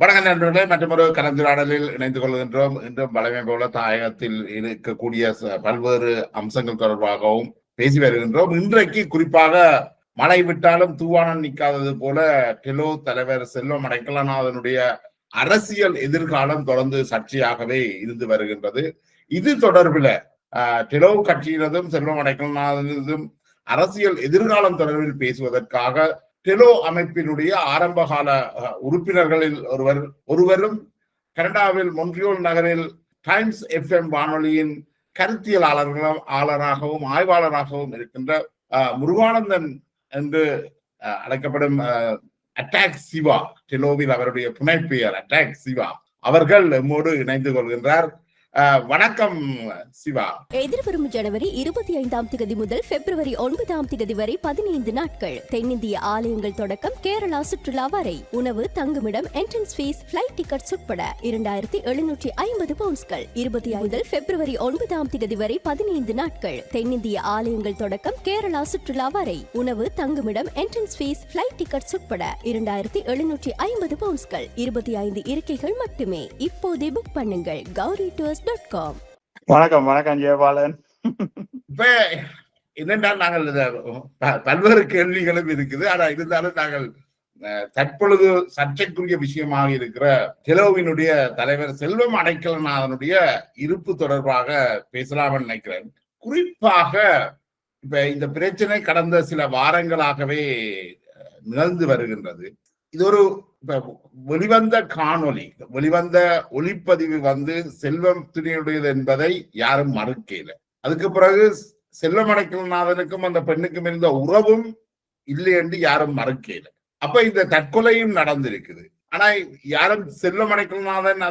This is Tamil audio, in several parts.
வணக்கம் நண்பர்களே, மற்றொரு கலந்துரையாடலில் இணைந்து கொள்கின்றோம். இன்றும் வழமை போல தாயகத்தில் இருக்கக்கூடிய பல்வேறு அம்சங்கள் தொடர்பாகவும் பேசி வருகின்றோம். இன்றைக்கு குறிப்பாக மழை விட்டாலும் தூவானம் நிற்காதது போல டெலோ தலைவர் செல்வம் அடைக்கலநாதனுடைய அரசியல் எதிர்காலம் தொடர்ந்து சர்ச்சையாகவே இருந்து வருகின்றது. இது தொடர்பில் டெலோ கட்சியினதும் செல்வம் அடைக்கலநாதனதும் அரசியல் எதிர்காலம் தொடர்பில் பேசுவதற்காக டெலோ அமைப்பினுடைய ஆரம்பகால உறுப்பினர்களில் ஒருவரும் கனடாவில் மொன்ட்ரியோல் நகரில் டைம்ஸ் FM வானொலியின் கருத்தியலாளராகவும் ஆய்வாளராகவும் இருக்கின்ற முருகானந்தன் என்று அழைக்கப்படும் அட்டாக் சிவா, டெலோவில் அவருடைய புனைப்பெயர் அட்டாக் சிவா அவர்கள் நம்மோடு இணைந்து கொள்கின்றார். வணக்கம் சிவா. எதிர்வரும் ஜனவரி 25 முதல் பிப்ரவரி 9 வரை 15 நாட்கள் தென்னிந்திய ஆலயங்கள் தொடக்கம் கேரளா சுற்றுலா வரை உணவு, தங்குமிடம், என்ட்ரன்ஸ் ஃபீஸ், பிளைட் டிக்கெட்ஸ் உட்பட 2750 பவுண்ட்ஸ்கள். 25 முதல் பிப்ரவரி 9 வரை 15 நாட்கள் தென்னிந்திய ஆலயங்கள் தொடக்கம் கேரளா சுற்றுலா வரை உணவு, தங்குமிடம், என்ட்ரன்ஸ் ஃபீஸ், பிளைட் டிக்கெட்ஸ் உட்பட 2750 பவுண்ட்ஸ்கள். 25 இருக்கைகள் மட்டுமே. இப்போதே புக் பண்ணுங்கள். Gauri Tours.com. வணக்கம் ஜெயபாலன். இப்ப என்னென்றால் நாங்கள் பல்வேறு கேள்விகளும் இருக்குது. ஆனா இருந்தாலும் நாங்கள் தற்பொழுது சர்ச்சைக்குரிய விஷயமாக இருக்கிற டெலோவினுடைய தலைவர் செல்வம் அடைக்கலநாதனுடைய இருப்பு தொடர்பாக பேசலாம்னு நினைக்கிறேன். குறிப்பாக இப்ப இந்த பிரச்சனை கடந்த சில வாரங்களாகவே நிகழ்ந்து வருகின்றது. இது ஒரு வெளிவந்த காணொலி, வெளிவந்த ஒளிப்பதிவு செல்வத்தினுடையது என்பதை யாரும் மறுக்கல. அதுக்கு பிறகு செல்வம் அடைக்கலநாதனுக்கும் அந்த பெண்ணுக்கும் இருந்த உறவும் இல்லை என்று யாரும் மறுக்கல. அப்ப இந்த தற்கொலையும் நடந்திருக்குது. ஆனா யாரும் செல்வம் அடைக்கலநாதன்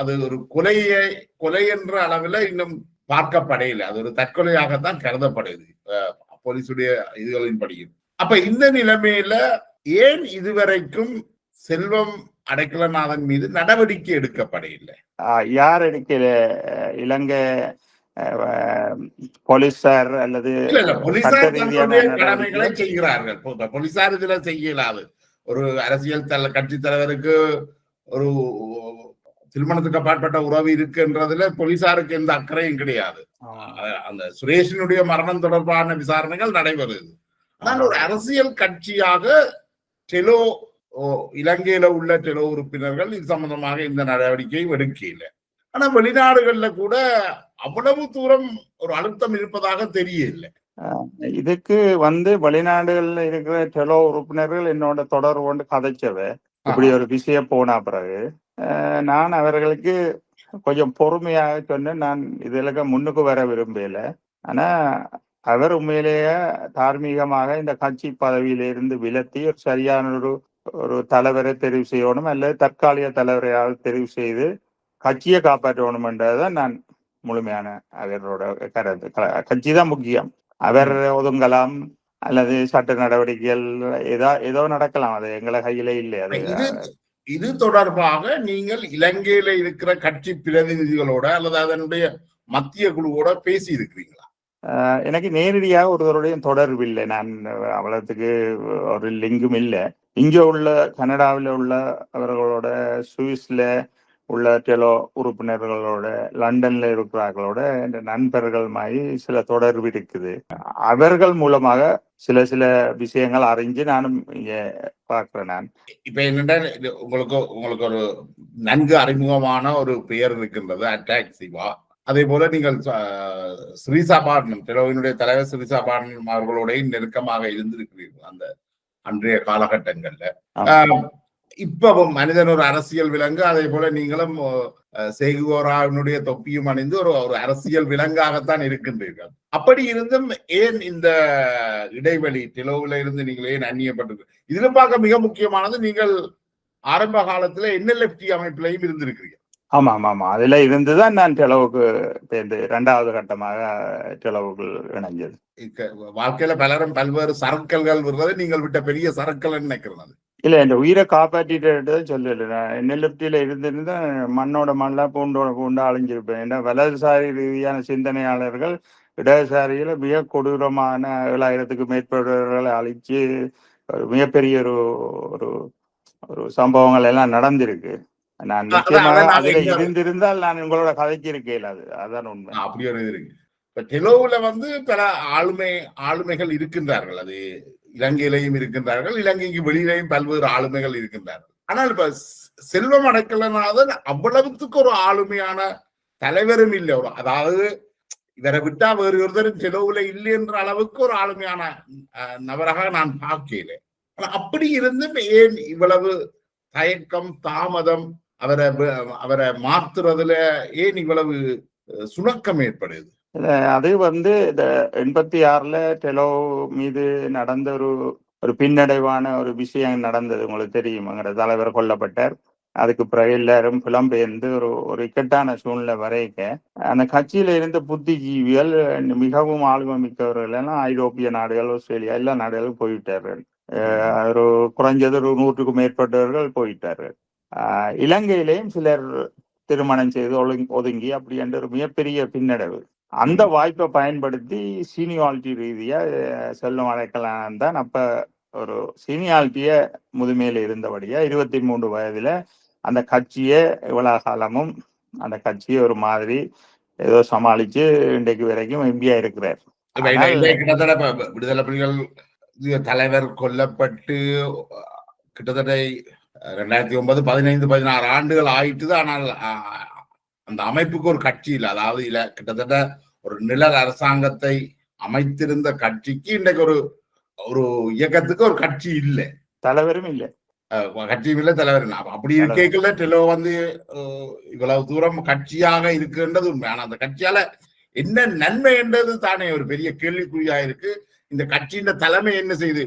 அது ஒரு கொலை என்ற அளவுல இன்னும் பார்க்கப்படையில. அது ஒரு தற்கொலையாகத்தான் கருதப்படுது போலீசுடைய இதுகளின்படியும். அப்ப இந்த நிலைமையில ஏன் இதுவரைக்கும் செல்வம் அடைக்கலநாதன் மீது நடவடிக்கை எடுக்கப்படவில்லை? யார் எடுக்கல? இலங்கை போலீசார் அல்லது கடமைகளை செய்கிறார்கள். போலீசார் இதுல செய்யலாது. ஒரு அரசியல் கட்சி தலைவருக்கு ஒரு திருமணத்துக்கு அப்பாற்பட்ட உறவு இருக்குன்றதுல போலீசாருக்கு எந்த அக்கறையும் கிடையாது. அந்த சுரேஷனுடைய மரணம் தொடர்பான விசாரணைகள் நடைபெறுது. ஆனால் ஒரு அரசியல் கட்சியாக டெலோ இலங்கையில உள்ள டெலோ உறுப்பினர்கள் இது சம்பந்தமாக இந்த நடவடிக்கை எடுக்கல. ஆனா வெளிநாடுகள்ல கூட அவ்வளவு தூரம் ஒரு அழுத்தம் இருப்பதாக தெரியல. இதுக்கு வெளிநாடுகள்ல இருக்கிற டெலோ உறுப்பினர்கள் என்னோட தொடர்பு கொண்டு கதைச்சவ இப்படி ஒரு விஷயம் போன பிறகு நான் அவர்களுக்கு கொஞ்சம் பொறுமையாக சொன்னேன். நான் இதுல முன்னுக்கு வர விரும்பல. ஆனா அவர் உண்மையிலேயே தார்மீகமாக இந்த கட்சி பதவியிலிருந்து விலத்தி ஒரு சரியான ஒரு தலைவரை தெரிவு செய்யணும் அல்லது தற்காலிக தலைவரையாவது தெரிவு செய்து கட்சியை காப்பாற்றணும் என்றதான் நான் முழுமையான அவரோட கருத்து. கட்சி தான் முக்கியம். அவர் ஒதுங்கலாம் அல்லது சட்ட நடவடிக்கைகள் ஏதோ நடக்கலாம். அது எங்களை கையில இல்லை. அது இது தொடர்பாக நீங்கள் இலங்கையில இருக்கிற கட்சி பிரதிநிதிகளோட அல்லது அதனுடைய மத்திய குழுவோட பேசி இருக்கிறீங்களா? எனக்கு நேரடியாக ஒருவருடைய தொடர்பு இல்லை. நான் அவ்வளவுக்கு ஒரு லிங்கும் இல்லை. இங்கே உள்ள கனடாவில் உள்ள அவர்களோட, சுவிஸ்ல உள்ள டெலோ உறுப்பினர்களோட, லண்டன்ல இருக்கிறவர்களோட இந்த நண்பர்கள் மாதிரி சில தொடர்பு இருக்குது. அவர்கள் மூலமாக சில விஷயங்கள் அறிஞ்சு நானும் இங்க பார்க்கிறேன். நான் இப்ப என்னென்ன உங்களுக்கு ஒரு நன்கு அறிமுகமான ஒரு பெயர் இருக்கின்றது, அட்டாக் சிவா. அதே போல நீங்கள் ஸ்ரீசாபாரணம், டெலோவினுடைய தலைவர் ஸ்ரீசாபாரணம் அவர்களோட நெருக்கமாக இருந்திருக்கிறீர்கள் அந்த அன்றைய காலகட்டங்கள்ல. இப்பவும் மனிதன் ஒரு அரசியல் விலங்கு. அதே போல நீங்களும் சேகுவோராவினுடைய தொப்பியும் அணிந்து ஒரு அரசியல் விலங்காகத்தான் இருக்கின்றீர்கள். அப்படி இருந்தும் ஏன் இந்த இடைவெளி டெலோவில இருந்து நீங்கள் ஏன் அந்நியப்பட்டது? இதுல பார்க்க மிக முக்கியமானது, நீங்கள் ஆரம்ப காலத்துல NLFT அமைப்பிலையும் இருந்திருக்கிறீர்கள். ஆமா. அதுல இருந்துதான் நான் டெலோவுக்கு இரண்டாவது கட்டமாக டெலோவுக்கு இணைஞ்சது. வாழ்க்கையில பலரும் பல்வேறு சரக்கல்கள் வருவது நீங்கள் விட்ட பெரிய சரக்கல் நினைக்கிறது இல்ல. இந்த உயிரை காப்பாற்றிட்டு சொல்லல. NLFTல இருந்திருந்தா மண்ணோட மண்ணா பூண்டோட பூண்டா அழிஞ்சிருப்பேன். ஏன்னா வலதுசாரி ரீதியான சிந்தனையாளர்கள் இடதுசாரியில மிக கொடூரமான 7000க்கு மேற்பட்டவர்களை அழிச்சு மிகப்பெரிய ஒரு ஒரு சம்பவங்கள் எல்லாம் நடந்திருக்கு. நான் அதான் நிச்சயமாக அதான் நாங்க அதுல இங்க இருந்திருந்தால் நான் உங்களோட கதைக்கு இருக்கேன். அதுதான் உண்மை. அப்படி ஒரு இது இருக்கு. இப்ப டெலோவுல வந்து பல ஆளுமைகள் இருக்கின்றார்கள். அது இலங்கையிலையும் இருக்கின்றார்கள், இலங்கைக்கு வெளியிலையும் பல்வேறு ஆளுமைகள் இருக்கின்றார்கள். ஆனால் இப்ப செல்வம் அடைக்கலநாதன் அவ்வளவுக்கு ஒரு ஆளுமையான தலைவரும் இல்லை. அதாவது இவரை விட்டா வேறு ஒருத்தரும் டெலோவுல இல்லை என்ற அளவுக்கு ஒரு ஆளுமையான நபராக நான் பார்க்கல. அப்படி இருந்தும் ஏன் இவ்வளவு தயக்கம், தாமதம், அவரை மாத்துறதுல ஏன் இவ்வளவு சுணக்கம் ஏற்படுது? அது வந்து இந்த 86ல டெலோ மீது நடந்த ஒரு பின்னடைவான ஒரு விஷயம் நடந்தது. உங்களுக்கு தெரியும், எங்களோட தலைவர் கொல்லப்பட்டார். அதுக்கு பிறகு எல்லாரும் புலம்பெயர்ந்து ஒரு இக்கட்டான சூழ்நிலை வரைக்க அந்த கட்சியில இருந்த புத்திஜீவிகள் மிகவும் ஆளுமை மிக்கவர்கள் எல்லாம் ஐரோப்பிய நாடுகள், ஆஸ்திரேலியா எல்லா நாடுகளும் போய்விட்டார்கள். ஒரு குறைஞ்சது 100க்கும் மேற்பட்டவர்கள் போயிட்டார்கள். இலங்கையிலேயும் சிலர் திருமணம் செய்து ஒதுங்கி அப்படி என்ற ஒரு மிகப்பெரிய பின்னடைவு. அந்த வாய்ப்பை பயன்படுத்தி சீனியாரிட்டி ரீதியா செல்வம் அடைக்கலாம் தான் அப்ப ஒரு சீனியாரிட்டிய முதுமையில இருந்தபடியா 23 வயதுல அந்த கட்சியை இவ்வளவு காலமும் அந்த கட்சியை ஒரு மாதிரி ஏதோ சமாளிச்சு இன்றைக்கு வரைக்கும் எம்பியா இருக்கிறார். கிட்டத்தட்ட விடுதலை புலிகள் தலைவர் கொல்லப்பட்டு கிட்டத்தட்ட 2009, 15, 16 ஆண்டுகள் ஆயிட்டுது. ஆனால் அந்த அமைப்புக்கு ஒரு கட்சி இல்லை. அதாவது கிட்டத்தட்ட ஒரு நிழல் அரசாங்கத்தை அமைத்திருந்த கட்சிக்கு இன்றைக்கு ஒரு இயக்கத்துக்கு ஒரு கட்சி இல்லை, தலைவரும் இல்லை, கட்சியும் இல்லை, தலைவர். அப்படி இருக்கேக்குள்ள டெலோ வந்து இவ்வளவு தூரம் கட்சியாக இருக்குன்றது உண்மை. ஆனா அந்த கட்சியால என்ன நன்மை என்றது தானே ஒரு பெரிய கேள்விக்குறியா இருக்கு. இந்த கட்சியின் தலைமை என்ன செய்து?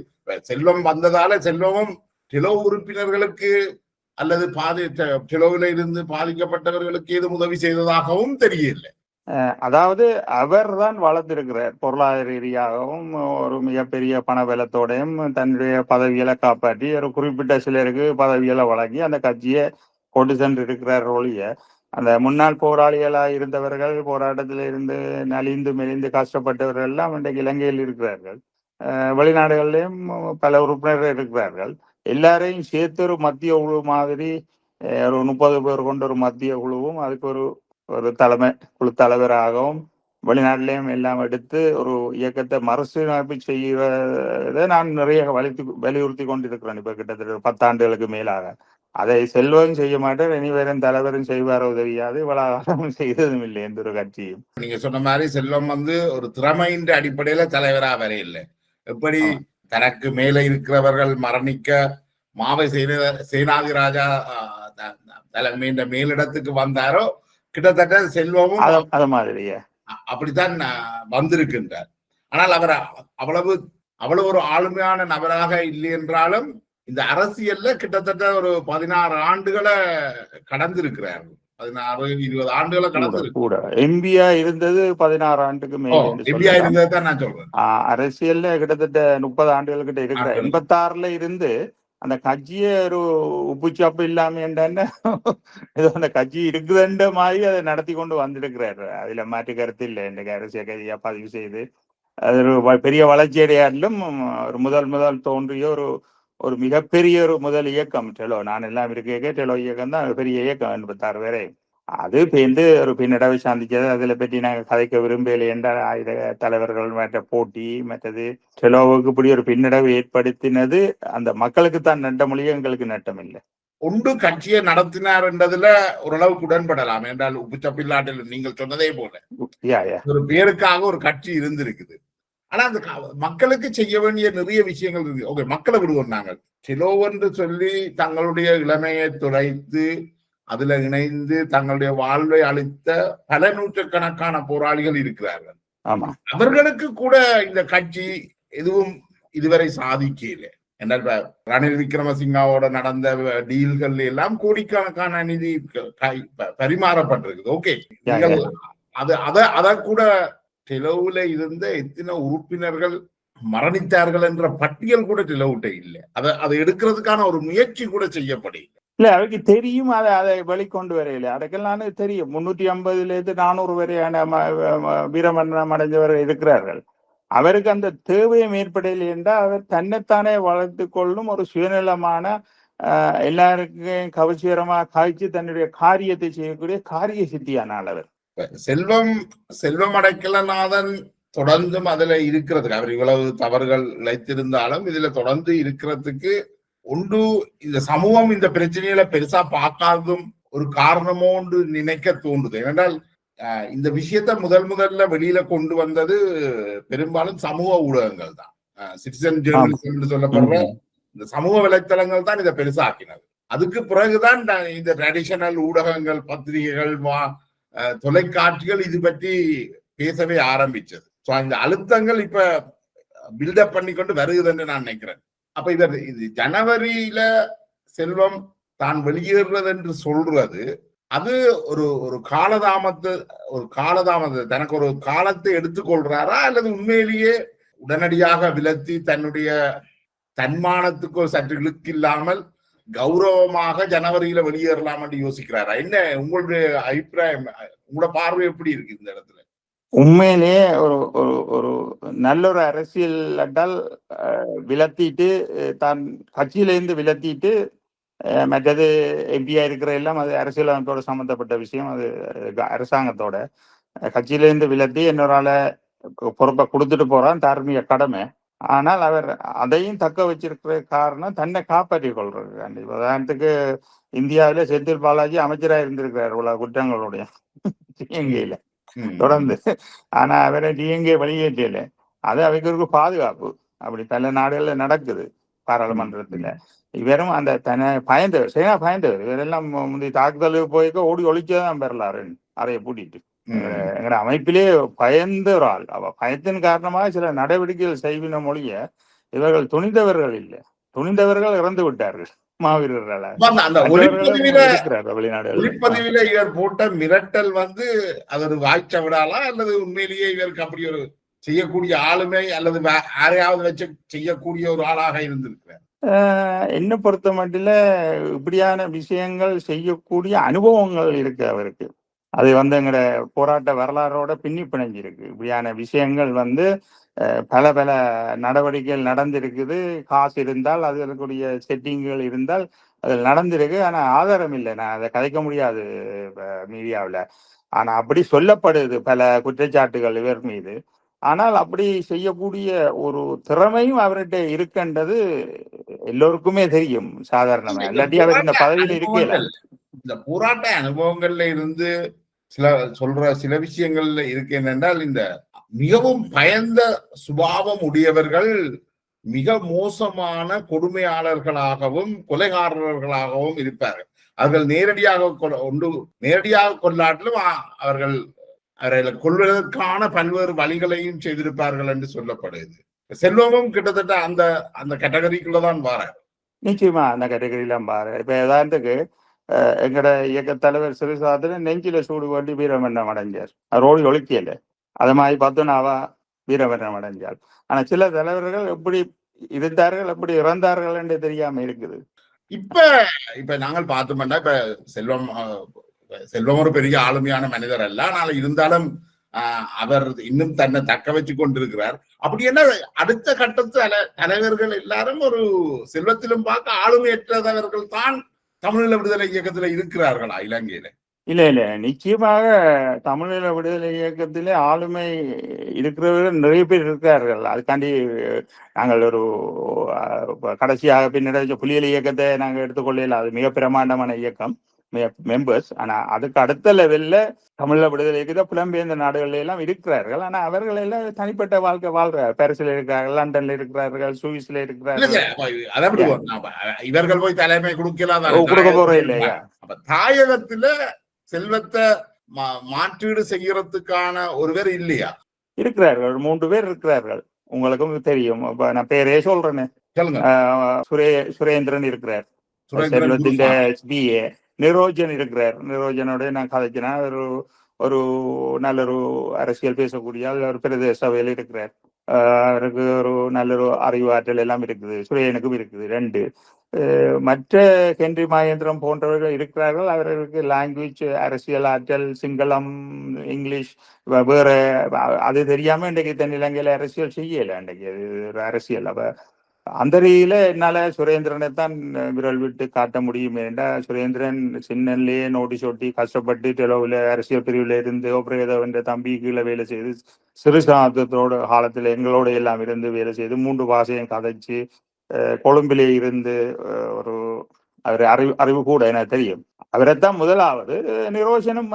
செல்வம் வந்ததால செல்வமும் டெலோ உறுப்பினர்களுக்கு அல்லது டெலோவில இருந்து பாதிக்கப்பட்டவர்களுக்கு ஏதும் உதவி செய்ததாகவும் தெரியல. அதாவது அவர் தான் வளர்த்திருக்கிறார். பொருளாதார ரீதியாகவும் ஒரு மிகப்பெரிய பண பலத்தோடையும் தன்னுடைய பதவிகளை காப்பாற்றி ஒரு குறிப்பிட்ட சிலருக்கு பதவிகளை வழங்கி அந்த கட்சியை கொண்டு சென்று இருக்கிறார் ஒழிய அந்த முன்னாள் போராளிகளாக இருந்தவர்கள், போராட்டத்தில் இருந்து நலிந்து மெலிந்து கஷ்டப்பட்டவர்கள் எல்லாம் இன்றைக்கு இலங்கையில் இருக்கிறார்கள். வெளிநாடுகளிலும் பல உறுப்பினர்கள் இருக்கிறார்கள். எல்லாரையும் சேர்த்து ஒரு மத்திய குழு மாதிரி ஒரு 30 பேர் கொண்ட ஒரு மத்திய குழுவும் அதுக்கு ஒரு குழு தலைவராகவும் வெளிநாட்டிலையும் எல்லாம் எடுத்து ஒரு இயக்கத்தை மறுசீரமைப்பு செய்வதை நான் நிறைய வலியுறுத்தி கொண்டிருக்கிறேன். இப்ப கிட்டத்தட்ட 10 ஆண்டுகளுக்கு மேலாக. அதை செல்வம் செய்ய மாட்டேன், இனிவரும் தலைவரும் செய்வாரோ தெரியாது, இவ்வளவு செய்ததும் இல்லை எந்த ஒரு கட்சியும். நீங்க சொன்ன மாதிரி செல்வம் வந்து ஒரு திறமையின் அடிப்படையில தலைவரா வர இல்லை. எப்படி தனக்கு மேல இருக்கிறவர்கள் மரணிக்க மாவை சேனாதிராஜா தலைமையின் மேலிடத்துக்கு வந்தாரோ கிட்டத்தட்ட செல்வமும் அது மாதிரியே அப்படித்தான் வந்திருக்கின்றார். ஆனால் அவர் அவ்வளவு ஒரு ஆளுமையான நபராக இல்லை என்றாலும் இந்த அரசியல்ல கிட்டத்தட்ட ஒரு 16 ஆண்டுகளை கடந்திருக்கிறார். 16-20 ஆண்டுகளை கடந்து கூட எம்பியா இருந்தது 16 ஆண்டுக்கு மேல எம்பியா இருந்ததுதான் நான் சொல்றேன். அரசியல்ல கிட்டத்தட்ட 30 ஆண்டுகள் கிட்ட இருக்கிற 86ல இருந்து அந்த கட்சியே ஒரு உப்புச்சப்பு இல்லாம என்னன்னு ஏதோ அந்த கட்சி இருக்குதுன்ற மாதிரி அதை நடத்தி கொண்டு வந்திருக்கிறாரு. அதுல மாற்று கருத்து இல்லை. இன்றைக்கு அரசியல் கைதியா பதிவு செய்து அது ஒரு பெரிய வளர்ச்சி அடையாட்டிலும் ஒரு முதல் தோன்றிய ஒரு மிகப்பெரிய ஒரு முதல் இயக்கம் டெலோ. நான் எல்லாம் இருக்க டெலோ இயக்கம் தான் பெரிய இயக்கம் 86 வரை. அது பேருந்து ஒரு பின்னடைவை சந்திச்சது. அதுல பற்றி நாங்கள் கதைக்க விரும்பலை என்ற ஆயுத தலைவர்கள் மற்ற போட்டி மற்றது டெலோவுக்கு இப்படி ஒரு பின்னடைவு ஏற்படுத்தினது அந்த மக்களுக்கு தான் நட்ட மொழியும் எங்களுக்கு நட்டம் இல்லை. ஒன்று கட்சியை நடத்தினார் என்றதுல ஓரளவுக்கு உடன்படலாம். என்றால் உப்புச்சப்பில்லாட்டில் நீங்கள் சொன்னதே போல ஒரு பேருக்காக ஒரு கட்சி இருந்திருக்குது. ஆனா அந்த மக்களுக்கு செய்ய வேண்டிய நிறைய விஷயங்கள் இருக்கு. ஓகே, மக்களை விடுவோம். நாங்கள் டெலோ என்று சொல்லி தங்களுடைய இளமையை துளைத்து அதுல இணைந்து தங்களுடைய வாழ்வை அளித்த பல நூற்றுக்கணக்கான போராளிகள் இருக்கிறார்கள். அவர்களுக்கு கூட இந்த கட்சி எதுவும் இதுவரை சாதிக்கல. என்றால் ரணில் விக்ரமசிங்காவோட நடந்த டீல்கள் எல்லாம் கோடிக்கணக்கான நிதி பரிமாறப்பட்டிருக்குது. ஓகே, அத கூட டெலோவுல இருந்த எத்தனை உறுப்பினர்கள் மரணித்தார்கள் என்ற பட்டியல் கூட டெலோவுட்ட இல்லை. அதை எடுக்கிறதுக்கான ஒரு முயற்சி கூட செய்யப்படல. இல்ல, அவருக்கு தெரியும், அதை வெளிக்கொண்டு வரையில. அதுக்கெல்லாம் தெரியும். 350 இருந்து 400 வரையான வீரமரணம் அடைஞ்சவர்கள் இருக்கிறார்கள். அவருக்கு அந்த தேவையும் ஏற்படையில் என்றால் அவர் தன்னைத்தானே வளர்த்து கொள்ளும் ஒரு சுயநலமான எல்லாருக்கும் கவர்ச்சிகரமாக காய்ச்சி தன்னுடைய காரியத்தை செய்யக்கூடிய காரிய சித்தியானால் அவர். செல்வம் அடைக்கலநாதன் தொடர்ந்தும் அதுல இருக்கிறதுக்கு அவர் இவ்வளவு தவறுகள் இழைத்திருந்தாலும் இதுல தொடர்ந்து இருக்கிறதுக்கு ஒன்று இந்த சமூகம் இந்த பிரச்சனைகளை பெருசா பார்க்காததும் ஒரு காரணமோன்று நினைக்க தோன்றுது. ஏனென்றால் இந்த விஷயத்த முதல்ல வெளியில கொண்டு வந்தது பெரும்பாலும் சமூக ஊடகங்கள் தான். சிட்டிசன் ஜேர்னலிசம் என்று சொல்லப்படுற இந்த சமூக வலைத்தளங்கள் தான் இதை பெருசாக்கினது. அதுக்கு பிறகுதான் இந்த ட்ரெடிஷனல் ஊடகங்கள், பத்திரிகைகள், தொலைக்காட்சிகள் இது பற்றி பேசவே ஆரம்பிச்சது. ஸோ இந்த அழுத்தங்கள் இப்ப பில்டப் பண்ணி கொண்டு வருகுதுன்னு நான் நினைக்கிறேன். அப்ப இது ஜனவரியில செல்வம் தான் வெளியேறுறது என்று சொல்றது அது ஒரு காலதாமத்தை தனக்கு ஒரு காலத்தை எடுத்துக்கொள்றாரா அல்லது உண்மையிலேயே உடனடியாக விலத்தி தன்னுடைய தன்மானத்துக்கு ஒரு சற்று இழுக்கு இல்லாமல் கௌரவமாக ஜனவரியில வெளியேறலாம் என்று யோசிக்கிறாரா? என்ன உங்களுடைய அபிப்பிராயம், உங்களோட பார்வை எப்படி இருக்கு இந்த இடத்துல? உண்மையிலேயே ஒரு ஒரு ஒரு நல்ல ஒரு அரசியல் என்றால் விலத்திட்டு தான் கட்சியிலேருந்து விலத்திட்டு மற்றது எம்பியா இருக்கிற எல்லாம் அது அரசியல் அமைப்போட சம்பந்தப்பட்ட விஷயம். அது அரசாங்கத்தோட கட்சியிலேருந்து விலத்தி இன்னொரு ஆளை பொறுப்பை கொடுத்துட்டு போறான், தார்மீக கடமை. ஆனால் அவர் அதையும் தக்க வச்சிருக்கிற காரணம் தன்னை காப்பாற்றிக் கொள்றது. உதாரணத்துக்கு இந்தியாவில செந்தில் பாலாஜி அமைச்சராக இருந்திருக்கிறார் இவ்வளவு குற்றங்களுடைய டிஎன்கேல தொடர்ந்து. ஆனா அவரை டிஎன்கே வெளியேற்றல. அது அவைக்கு பாதுகாப்பு. அப்படி பல நாடுகள்ல நடக்குது பாராளுமன்றத்துல. இவரும் அந்த தன்னை பயந்தவர், சேனா பயந்தவர். இவரெல்லாம் முந்தைய தாக்குதலுக்கு போய்க்க ஓடி ஒழிச்சதான் பெறலாரு அறைய பூட்டிட்டு. எங்கட அமைப்பிலே பயந்த ஒரு ஆள். அவ பயத்தின் காரணமாக சில நடவடிக்கைகள் செய்வின மொழிய இவர்கள் துணிந்தவர்கள் இல்லை. துணிந்தவர்கள் இறந்து விட்டார்கள் மாவீரர்களால். வெளிநாடுகளில் இவர் போட்ட மிரட்டல் அது ஒரு வாய்ச்ச விடாலா அல்லது உண்மையிலேயே இவருக்கு அப்படி ஒரு செய்யக்கூடிய ஆளுமை அல்லது யாரையாவது வச்சு செய்யக்கூடிய ஒரு ஆளாக இருந்திருக்கிறார்? என்ன பொறுத்த மட்டும் இப்படியான விஷயங்கள் செய்யக்கூடிய அனுபவங்கள் இருக்கு அவருக்கு. அது எங்கட போராட்ட வரலாறோட பின்னி பிணைஞ்சிருக்கு. இப்படியான விஷயங்கள் பல பல நடவடிக்கைகள் நடந்திருக்குது. காசு இருந்தால் அது இருக்கக்கூடிய செட்டிங்குகள் இருந்தால் அதில் நடந்திருக்கு. ஆனா ஆதாரம் இல்லை, நான் அதை கதைக்க முடியாது மீடியாவில். ஆனா அப்படி சொல்லப்படுது பல குற்றச்சாட்டுகள் இவர் மீது. ஆனால் அப்படி செய்யக்கூடிய ஒரு திறமையும் அவர்கிட்ட இருக்குன்றது எல்லோருக்குமே தெரியும் சாதாரணமா. இல்லாட்டி அவர் இந்த பதவியில் இருக்கல. இந்த போராட்ட அனுபவங்கள்ல இருந்து சில விஷயங்கள்ல இருக்கு என்னென்றால், இந்த மிகவும் பயந்த சுபாவம் உடையவர்கள் மிக மோசமான கொடுமையாளர்களாகவும் கொலைகாரர்களாகவும் இருப்பார்கள். அவர்கள் நேரடியாக கொல்லாட்டிலும் அவர்கள் அவர்களை கொள்வதற்கான பல்வேறு வழிகளையும் செய்திருப்பார்கள் என்று சொல்லப்படுது. செல்வமும் கிட்டத்தட்ட அந்த அந்த கேட்டகரிக்குள்ளதான் வாரார். நிச்சயமா அந்த கேட்டகரியிலாம் பாரு. இப்ப உதாரணத்துக்கு எங்கட இயக்க தலைவர் சிறுசாதன நெஞ்சில சூடு கொண்டு வீரமரணம் அடைஞ்சார். ரோடி ஒழுக்கியல. அது மாதிரி பார்த்தோன்னாவா வீரமரணம் அடைஞ்சார். ஆனா சில தலைவர்கள் எப்படி இருந்தார்கள் எப்படி இறந்தார்கள் என்று தெரியாம இருக்குது. இப்ப நாங்கள் பார்த்தோம்னா இப்ப செல்வம் ஒரு பெரிய ஆளுமையான மனிதர் அல்ல. ஆனால் இருந்தாலும் அவர் இன்னும் தன்னை தக்க வச்சு கொண்டிருக்கிறார். அப்படி என்ன அடுத்த கட்டத்து தலைவர்கள் எல்லாரும் ஒரு செல்வத்திலும் பார்க்க ஆளுமையற்றவர்கள் தான் தமிழீழ விடுதலை இயக்கத்துல இருக்கிறார்களா இலங்கையில? இல்ல நிச்சயமாக தமிழீழ விடுதலை இயக்கத்திலே ஆளுமை இருக்கிறவர்கள் நிறைய பேர் இருக்கிறார்கள். அதுக்காண்டி நாங்கள் ஒரு கடைசியாக பின்னடைச்ச புலிகள் இயக்கத்தை நாங்கள் எடுத்துக்கொள்ளல. அது மிக பிரமாண்டமான இயக்கம், மெம்பர்ஸ். ஆனா அதுக்கு அடுத்த லெவல்ல தமிழீழ விடுதலை இயக்கத்தை புலம்பெயர்ந்த நாடுகள்ல எல்லாம் இருக்கிறார்கள். ஆனா அவர்கள் எல்லாம் தனிப்பட்ட வாழ்க்கை வாழ்றாங்க. பாரிஸ்ல இருக்கிறார்கள், லண்டன்ல இருக்கிறார்கள், சுவிஸ்ல இருக்கிறார்கள். இவர்கள் போய் தலைமை கொடுக்க போற இல்லையா? தாயகத்துல செல்வத்தை மாற்றீடு செய்யறதுக்கான ஒருவர் இல்லையா? இருக்கிறார்கள், 3 பேர் இருக்கிறார்கள். உங்களுக்கும் தெரியும். நான் பேரே சொல்றேன்னு. சுரேந்திரன் இருக்கிறார், செல்வத்தின் பிஏ. நிரோஜன் இருக்கிறார். நிரோஜனோட நான் கதைக்கினா ஒரு நல்ல ஒரு அரசியல் பேசக்கூடிய ஒரு பிரதேச சபையில் இருக்கிறார். அவருக்கு ஒரு நல்ல ஒரு அறிவாற்றல் எல்லாம் இருக்குது. சுரேனுக்கும் இருக்குது 2. மற்ற ஹென்றி மகேந்திரம் போன்றவர்கள் இருக்கிறார்கள். அவர்களுக்கு லாங்குவேஜ், அரசியல் ஆற்றல், சிங்களம், இங்கிலீஷ் வேற அது தெரியாம இன்றைக்கு தென்னிலங்கையில அரசியல் செய்யல. இன்றைக்கு அது ஒரு அரசியல். அந்த ரீதியில என்னால சுரேந்திரனை தான் விரல் விட்டு காட்ட முடியும். ஏண்டா சுரேந்திரன் சின்னன்லயே நோட்டீஸ் ஒட்டி கஷ்டப்பட்டு டெலோவில் அரசியல் பிரிவில் இருந்து என்ற தம்பி கீழே வேலை செய்து சிறு சாதத்தோட காலத்துல எங்களோட எல்லாம் இருந்து வேலை செய்து 3 பாஷையும் கதைச்சு கொழும்பிலே இருந்து ஒரு அவர் அறிவு கூட எனக்கு தெரியும். அவரைத்தான் முதலாவது. நிரோஷனும்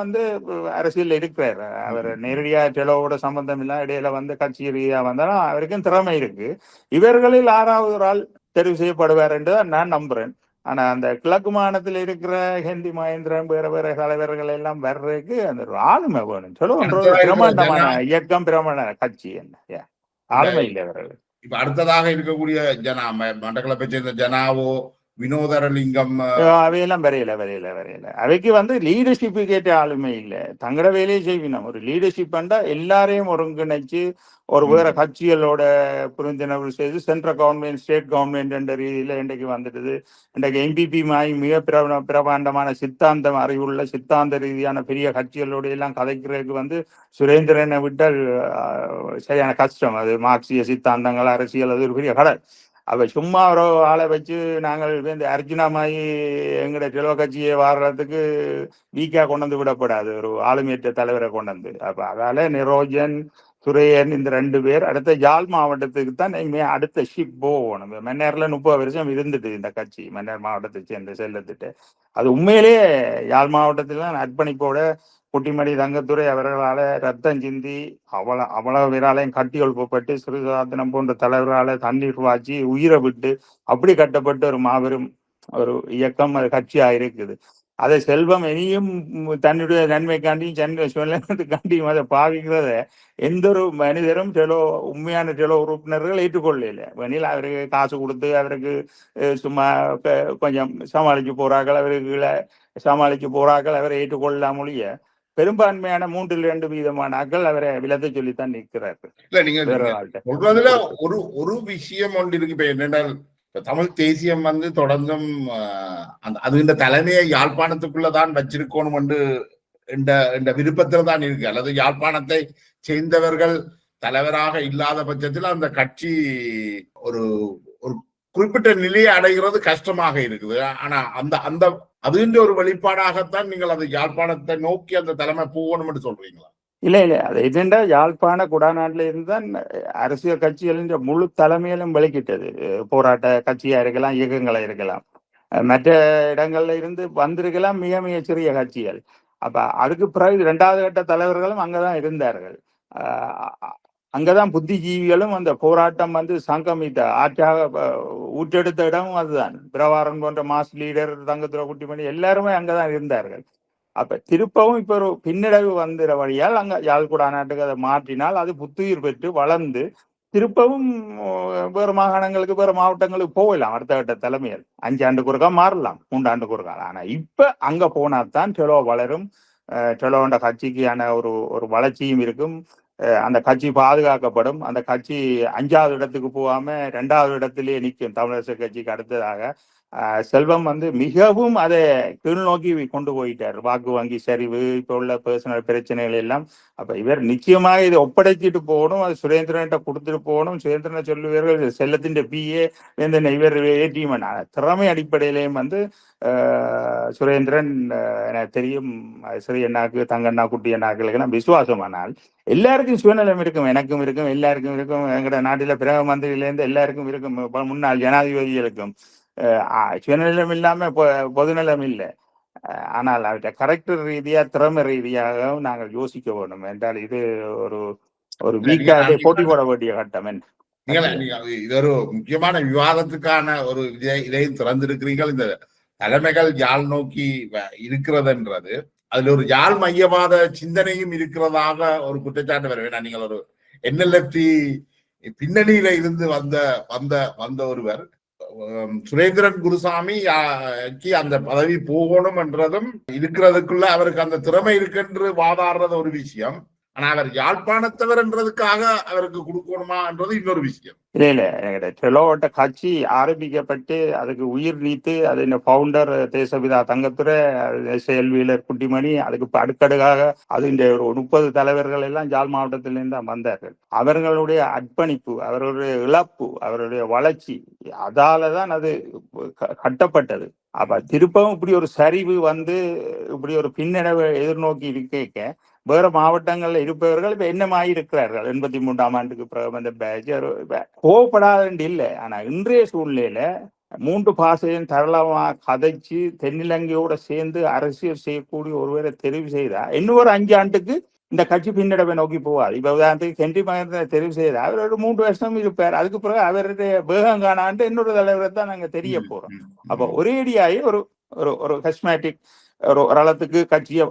அரசியல் இருக்கிறார். அவர் நேரடியா டெலோவோட சம்பந்தம் இல்ல, இடையில கட்சி ரீதியா வந்தாலும் அவருக்கும் திறமை இருக்கு. இவர்களில் 6வது ஒரு ஆள் தெரிவு செய்யப்படுவார் என்றுதான் நான் நம்புறேன். ஆனா அந்த கிழக்கு மாநிலத்தில் இருக்கிற ஹெந்தி மகேந்திரன் வேற வேற தலைவர்கள் எல்லாம் வர்றதுக்கு அந்த ஒரு ஆளுமை வேணும். சொல்லுவோம் பிரமாண்டமான இயக்கம், பிரமாண்ட கட்சி என்ன ஆளுமை இல்லை அவர்கள். இப்ப அடுத்ததாக இருக்கக்கூடிய ஜனா மண்டக்களப்பை சேர்ந்த ஜனாவோ வினோதரலிங்கம் அவையெல்லாம் வரையில அவைக்கு லீடர்ஷிப்பு கேட்ட ஆளுமை இல்லை. தங்கட வேலையை செய்வினோம். ஒரு லீடர்ஷிப் எல்லாரையும் ஒருங்கிணைச்சு ஒரு வேற கட்சிகளோட புரிந்துணர்வு செய்து சென்ட்ரல் கவர்மெண்ட் ஸ்டேட் கவர்மெண்ட் என்ற ரீதியில இன்றைக்கு வந்துடுது. இன்றைக்கு எம்பிபி மாய் மிக பிரபாண்டமான சித்தாந்தம் அறிவுள்ள சித்தாந்த ரீதியான பெரிய கட்சிகளோட எல்லாம் கதைக்கிறதுக்கு சுரேந்திரனை விட்டால் சரியான கஷ்டம். அது மார்க்சிய சித்தாந்தங்கள் அரசியல் அது ஒரு பெரிய கடல். அவ சும்மா ஒரு ஆளை வச்சு நாங்கள் அர்ஜுனாமாயி எங்கட டெலோ கட்சியை வாடுறதுக்கு வீக்கா கொண்டு விடப்படாது. ஒரு ஆளுமையற்ற தலைவரை கொண்டு அப்ப அதால நிரோஜன் சுரேயன் இந்த 2 பேர் அடுத்த யாழ் மாவட்டத்துக்கு தான் அடுத்த ஷிப் போகணும். மன்னார்ல 30 வருஷம் இருந்துட்டு இந்த கட்சி மன்னார் மாவட்டத்தை சேர்ந்த செல்லத்திட்டு அது உண்மையிலேயே யாழ் மாவட்டத்துல அர்ப்பணிப்போட குட்டிமணி தங்கத்துறை அவர்களால ரத்தம் சிந்தி அவ்வளவு பேராலையும் கட்டி எழுப்பப்பட்டு சிறுசாதனம் போன்ற தலைவரால தண்ணீர் வாச்சி உயிரை விட்டு அப்படி கட்டப்பட்ட ஒரு மாபெரும் ஒரு இயக்கம் அது கட்சியா இருக்குது. அதை செல்வம் இனியும் தன்னுடைய நன்மைக்காண்டியும் சுயநலத்துக்காண்டியும் அதை பாவிக்கிறத எந்த ஒரு மனிதரும் உண்மையான உறுப்பினர்கள் ஏற்றுக்கொள்ளல. வெளியில் அவருக்கு காசு கொடுத்து அவருக்கு சும்மா கொஞ்சம் சமாளிச்சு போறார்கள், அவருக்கு சமாளிச்சு போறார்கள், அவரை ஏற்றுக்கொள்ளாமொழிய பெரும்பான்மையான 3-2% ஆக்கள் அவரை விலத்தை சொல்லித்தான் நிற்கிறார்கள். இல்ல நீங்க சொல்றதுல ஒரு விஷயம் ஒன்று இருக்கு. இப்ப என்னென்றால் தமிழ் தேசியம் தொடர்ந்தும் அது இந்த தலைமையை யாழ்ப்பாணத்துக்குள்ளதான் வச்சிருக்கணும் என்ற விருப்பத்தில் தான் இருக்கு. அல்லது யாழ்ப்பாணத்தை சேர்ந்தவர்கள் தலைவராக இல்லாத பட்சத்தில் அந்த கட்சி ஒரு ஒரு குறிப்பிட்ட நிலையை அடைகிறது கஷ்டமாக இருக்குது. ஆனா அந்த அதுன்ற ஒரு வெளிப்பாடாகத்தான் நீங்கள் அந்த யாழ்ப்பாணத்தை நோக்கி அந்த தலைமை போகணும் என்று சொல்றீங்களா? இல்ல அது என்னென்றா யாழ்ப்பாண குடாநாட்டில இருந்துதான் அரசியல் கட்சிகளின் முழு தலைமையிலும் வெளிக்கிட்டது. போராட்ட கட்சியா இருக்கலாம், இயக்கங்களா இருக்கலாம், மற்ற இடங்கள்ல இருந்து வந்திருக்கலாம் மிக மிக சிறிய கட்சிகள். அப்ப அதுக்கு பிறகு 2வது கட்ட தலைவர்களும் அங்கதான் இருந்தார்கள். அங்கதான் புத்திஜீவிகளும் அந்த போராட்டம் சங்கமித்த ஆற்றாக ஊற்றெடுத்த இடமும் அதுதான். பிரபாரன் போன்ற மாஸ் லீடர் தங்கத்துறை குட்டிமணி எல்லாருமே அங்கதான் இருந்தார்கள். அப்ப திருப்பவும் இப்ப ஒரு பின்னடைவு வந்துற வழியால் அங்க யாழ்குடா நாட்டுக்கு அதை மாற்றினால் அது புத்துயிர் பெற்று வளர்ந்து திருப்பவும் வேறு மாகாணங்களுக்கு வேறு மாவட்டங்களுக்கு போகலாம். அடுத்த கட்ட தலைமையில் 5 ஆண்டுக்கு ஒருக்கா மாறலாம், 3 ஆண்டுக்கு ஒருக்கா. ஆனா இப்ப அங்க போனாதான் டெலோ வளரும். டெலோண்ட கட்சிக்கான ஒரு வளர்ச்சியும் இருக்கும். அந்த கட்சி பாதுகாக்கப்படும். அந்த கட்சி 5வது இடத்துக்கு போகாம 2வது இடத்திலேயே நிற்கும். தமிழரசு கட்சிக்கு அடுத்ததாக செல்வம் மிகவும் அதை கீழ் நோக்கி கொண்டு போயிட்டார். வாக்கு வங்கி சரிவு, இப்ப உள்ள பர்சனல் பிரச்சனைகள் எல்லாம். அப்ப இவர் நிச்சயமாக இதை ஒப்படைச்சிட்டு போகணும். அது சுரேந்திரன்கிட்ட கொடுத்துட்டு போகணும். சுரேந்திரனை சொல்லுவார்கள் செல்லத்தின் பிஏ இவர் ஏடிஎம் திறமை அடிப்படையிலையும் சுரேந்திரன் எனக்கு தெரியும் சிறி அண்ணாக்கு தங்கண்ணா குட்டி அண்ணாக்களுக்கு நான் விசுவாசமானால் எல்லாருக்கும் சுயநலம் இருக்கும், எனக்கும் இருக்கும், எல்லாருக்கும் இருக்கும். எங்கட நாட்டில பிரதம மந்திரியிலேருந்து எல்லாருக்கும் இருக்கும், முன்னாள் ஜனாதிபதிகளுக்கும் சுயநலம் இல்லாம பொதுநலம் இல்லை. ஆனால் அவற்றை கரெக்டர் ரீதியா திறமை ரீதியாக நாங்கள் யோசிக்க வேண்டும். என்றால் இது ஒரு வீக்காக போட்டி போட வேண்டிய கட்டம். இது ஒரு முக்கியமான விவாதத்துக்கான ஒரு இதையும் திறந்திருக்கிறீர்கள். இந்த தலைமைகள் யாழ் நோக்கி இருக்கிறதுன்றது அதுல ஒரு யாழ் மையவாத சிந்தனையும் இருக்கிறதாக ஒரு குற்றச்சாட்டு வர வேண்டாம். நீங்கள் ஒரு NLFT பின்னணியில இருந்து வந்த ஒருவர் சுரேந்திரன் குருசாமி அந்த பதவி போகணும் என்றதும் இருக்கிறதுக்குள்ள அவருக்கு அந்த திறமை இருக்குன்று வாதாடுறது ஒரு விஷயம். ஆனா அவர் யாழ்ப்பாணத்தவர் என்றதுக்காக அவருக்கு கொடுக்கணுமா என்றது இன்னொரு விஷயம். இல்ல டெலோட்ட கட்சி ஆரம்பிக்கப்பட்டு அதுக்கு உயிர் நீத்து அது இந்த பவுண்டர் தேசபிதா தங்கத்துறை, செயல்வீரர் குட்டிமணி, அதுக்கு அடுக்கடுக்காக அது இந்த ஒரு 30 தலைவர்கள் எல்லாம் ஜாழ் மாவட்டத்திலிருந்து தான் வந்தார்கள். அவர்களுடைய அர்ப்பணிப்பு, அவர்களுடைய இழப்பு, அவருடைய வளர்ச்சி, அதாலதான் அது கட்டப்பட்டது. அப்ப திருப்பவும் இப்படி ஒரு சரிவு வந்து இப்படி ஒரு பின்னடைவை எதிர்நோக்கி இருக்க வேற மாவட்டங்கள்ல இருப்பவர்கள் இப்ப என்னமாயி இருக்கிறார்கள். 83ஆம் ஆண்டுக்கு பிறகு அந்த பேட்ச் கோவப்படாது இல்லை. ஆனா இன்றைய சூழ்நிலையில 3 பாசையும் தரளமா கதைச்சு தென்னிலங்கையோட சேர்ந்து அரசியல் செய்யக்கூடிய ஒருவரை தெரிவு செய்தா இன்னும் ஒரு 5 ஆண்டுக்கு இந்த கட்சி பின்னடைவை நோக்கி போவார். இப்ப உதாரணத்துக்கு ஹென்றி மகனை தெரிவு செய்தா அவர் ஒரு 3 வருஷம் இருப்பார். அதுக்கு பிறகு அவருடைய வேகம் காணாண்டு இன்னொரு தலைவரை தான் நாங்க தெரிய போறோம். அப்ப ஒரேடியாகி ஒரு ஒரு கஸ்மேட்டிக் ஓரளத்துக்கு கட்சியை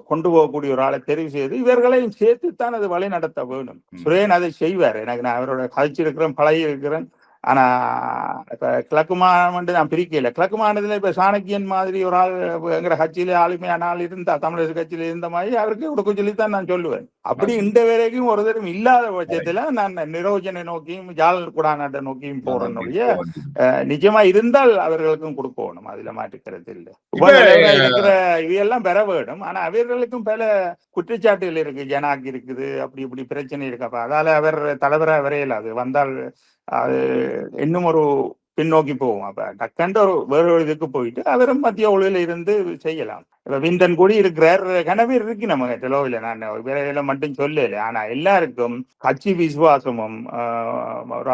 கொண்டு போகக்கூடிய ஒரு ஆளை தெரிவு செய்து இவர்களையும் சேர்த்துத்தான் அது வழி நடத்த வேணும். சுரேன் அதை செய்வார். எனக்கு நான் அவரோட கழிச்சிருக்கிறேன், பழகி இருக்கிறேன். ஆனா இப்ப கிழக்கு மாநிலம் நான் பிரிக்கல. கிழக்கு மாநிலத்துல இப்ப சாணக்கியன் மாதிரி ஒரு ஆள் எங்கிற கட்சியில ஆளுமையான ஆள் இருந்தா, தமிழரசு கட்சியில இருந்த மாதிரி அவருக்கு கொடுக்க சொல்லித்தான் நான் சொல்லுவேன். அப்படி இந்த வரைக்கும் ஒரு தரம் இல்லாத பட்சத்துல நான் நிரோஜனை நோக்கியும் ஜால் குடாநாட்டை நோக்கியும் போறனுடைய நிஜமா இருந்தால் அவர்களுக்கும் கொடுக்கணும். அதுல மாற்றுக்கிறது இல்லை. இருக்கிற இவையெல்லாம் பெற வேணும். ஆனா அவர்களுக்கும் பல குற்றச்சாட்டுகள் இருக்கு. ஜனாக்கு இருக்குது, அப்படி இப்படி பிரச்சனை இருக்கு. அப்ப அதால அவர் தலைவராக வரையலாது வந்தால் அது இன்னும் ஒரு பின்னோக்கி போகும். அப்ப டக்கண்ட ஒரு வேறு இதுக்கு போயிட்டு அவரும் மத்திய ஒழுவில் இருந்து செய்யலாம். இப்ப விந்தன் கூடி இருக்கிறார், கனவே இருக்கு நம்ம டெலோவில. நான் வேலையில மட்டும் சொல்லல. ஆனா எல்லாருக்கும் கட்சி விசுவாசமும்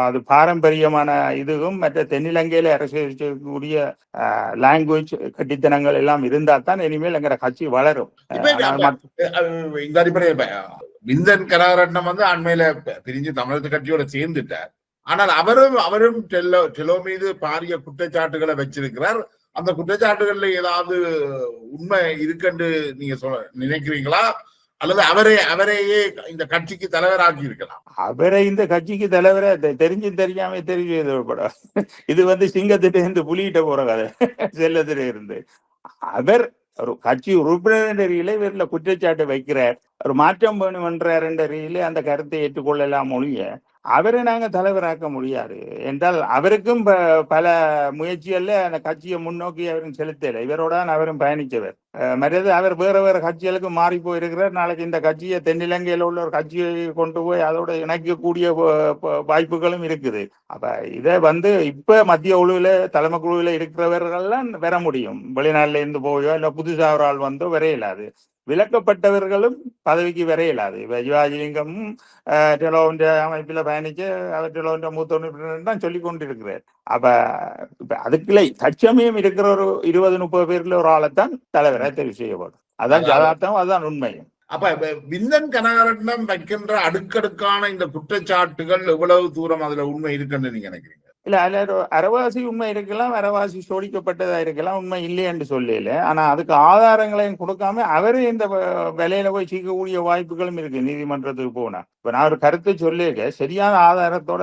அது பாரம்பரியமான இதுவும் மற்ற தென்னிலங்கையில அரசியக்கூடிய லாங்குவேஜ் கட்டித்தனங்கள் எல்லாம் இருந்தா தான் இனிமேல் எங்கிற கட்சி வளரும். இந்த அடிப்படையில் விந்தன் கனகரட்னம் வந்து அண்மையில பிரிஞ்சு தமிழக கட்சியோட சேர்ந்துட்டார். ஆனால் அவரும் டெலோ மீது பாரிய குற்றச்சாட்டுகளை வச்சிருக்கிறார். அந்த குற்றச்சாட்டுகள்ல ஏதாவது உண்மை இருக்குன்னு நீங்க நினைக்கிறீங்களா? அல்லது அவரையே இந்த கட்சிக்கு தலைவராக்கி இருக்கலாம்? அவரை இந்த கட்சிக்கு தலைவரை தெரிஞ்சும் தெரியாம தெரிஞ்சு படம். இது வந்து சிங்கத்திட்ட இருந்து புலியிட்ட போற கதை. செல்லத்தில இருந்து அவர் ஒரு கட்சி உறுப்பினர் ரீதியில இவரில் குற்றச்சாட்டு வைக்கிறார். ஒரு மாற்றம் வேணும் என்றார் என்ற ரீதியில அந்த கருத்தை ஏற்றுக்கொள்ளலாம் ஒழிய அவரை நாங்க தலைவராக்க முடியாது. என்றால் அவருக்கும் பல முயற்சிகள்ல அந்த கட்சியை முன்னோக்கி அவரும் செலுத்தல. இவரோட அவரும் பயணிச்சவர். மற்றது அவர் வேற கட்சிகளுக்கு மாறி போயிருக்கிறார். நாளைக்கு இந்த கட்சியை தென்னிலங்கையில உள்ள ஒரு கட்சியை கொண்டு போய் அதோட இணைக்கக்கூடிய வாய்ப்புகளும் இருக்குது. அப்ப இதை வந்து இப்ப மத்திய குழுவில தலைமை குழுவில இருக்கிறவர்கள்லாம் வர முடியும். வெளிநாட்டுல இருந்து போயோ இல்ல புதுசா ஒரு ஆள் வந்தோ வரையலாது. விலக்கப்பட்டவர்களும் பதவிக்கு வரையலாது. இப்ப சிவாஜிலிங்கமும் டெலோன்ற அமைப்பில பயணிச்சு அவர் டெலோன்ற மூத்த உறுப்பினர் தான் சொல்லி கொண்டிருக்கிறார். அப்ப அதுக்குள்ள தற்சமயம் இருக்கிற ஒரு 20-30 பேர்ல ஒரு ஆளைத்தான் தலைவரை தெரிவு செய்யப்படும். அதான் யதார்த்தம், அதுதான் உண்மையும். அப்ப விந்தன் கனகரட்னம் வைக்கின்ற அடுக்கடுக்கான இந்த குற்றச்சாட்டுகள் எவ்வளவு தூரம் அதுல உண்மை இருக்குன்னு நீங்க நினைக்கிறீங்க? இல்ல அதுல அரைவாசி உண்மை இருக்கலாம், அரைவாசி சோடிக்கப்பட்டதா இருக்கலாம், உண்மை இல்லைன்னு சொல்லல. ஆனா அதுக்கு ஆதாரங்களையும் கொடுக்காம அவரு இந்த விலையில போய் சீக்கக்கூடிய வாய்ப்புகளும் இருக்கு நீதிமன்றத்துக்கு போனா. இப்ப நான் ஒரு கருத்தை சொல்லியிருக்க சரியான ஆதாரத்தோட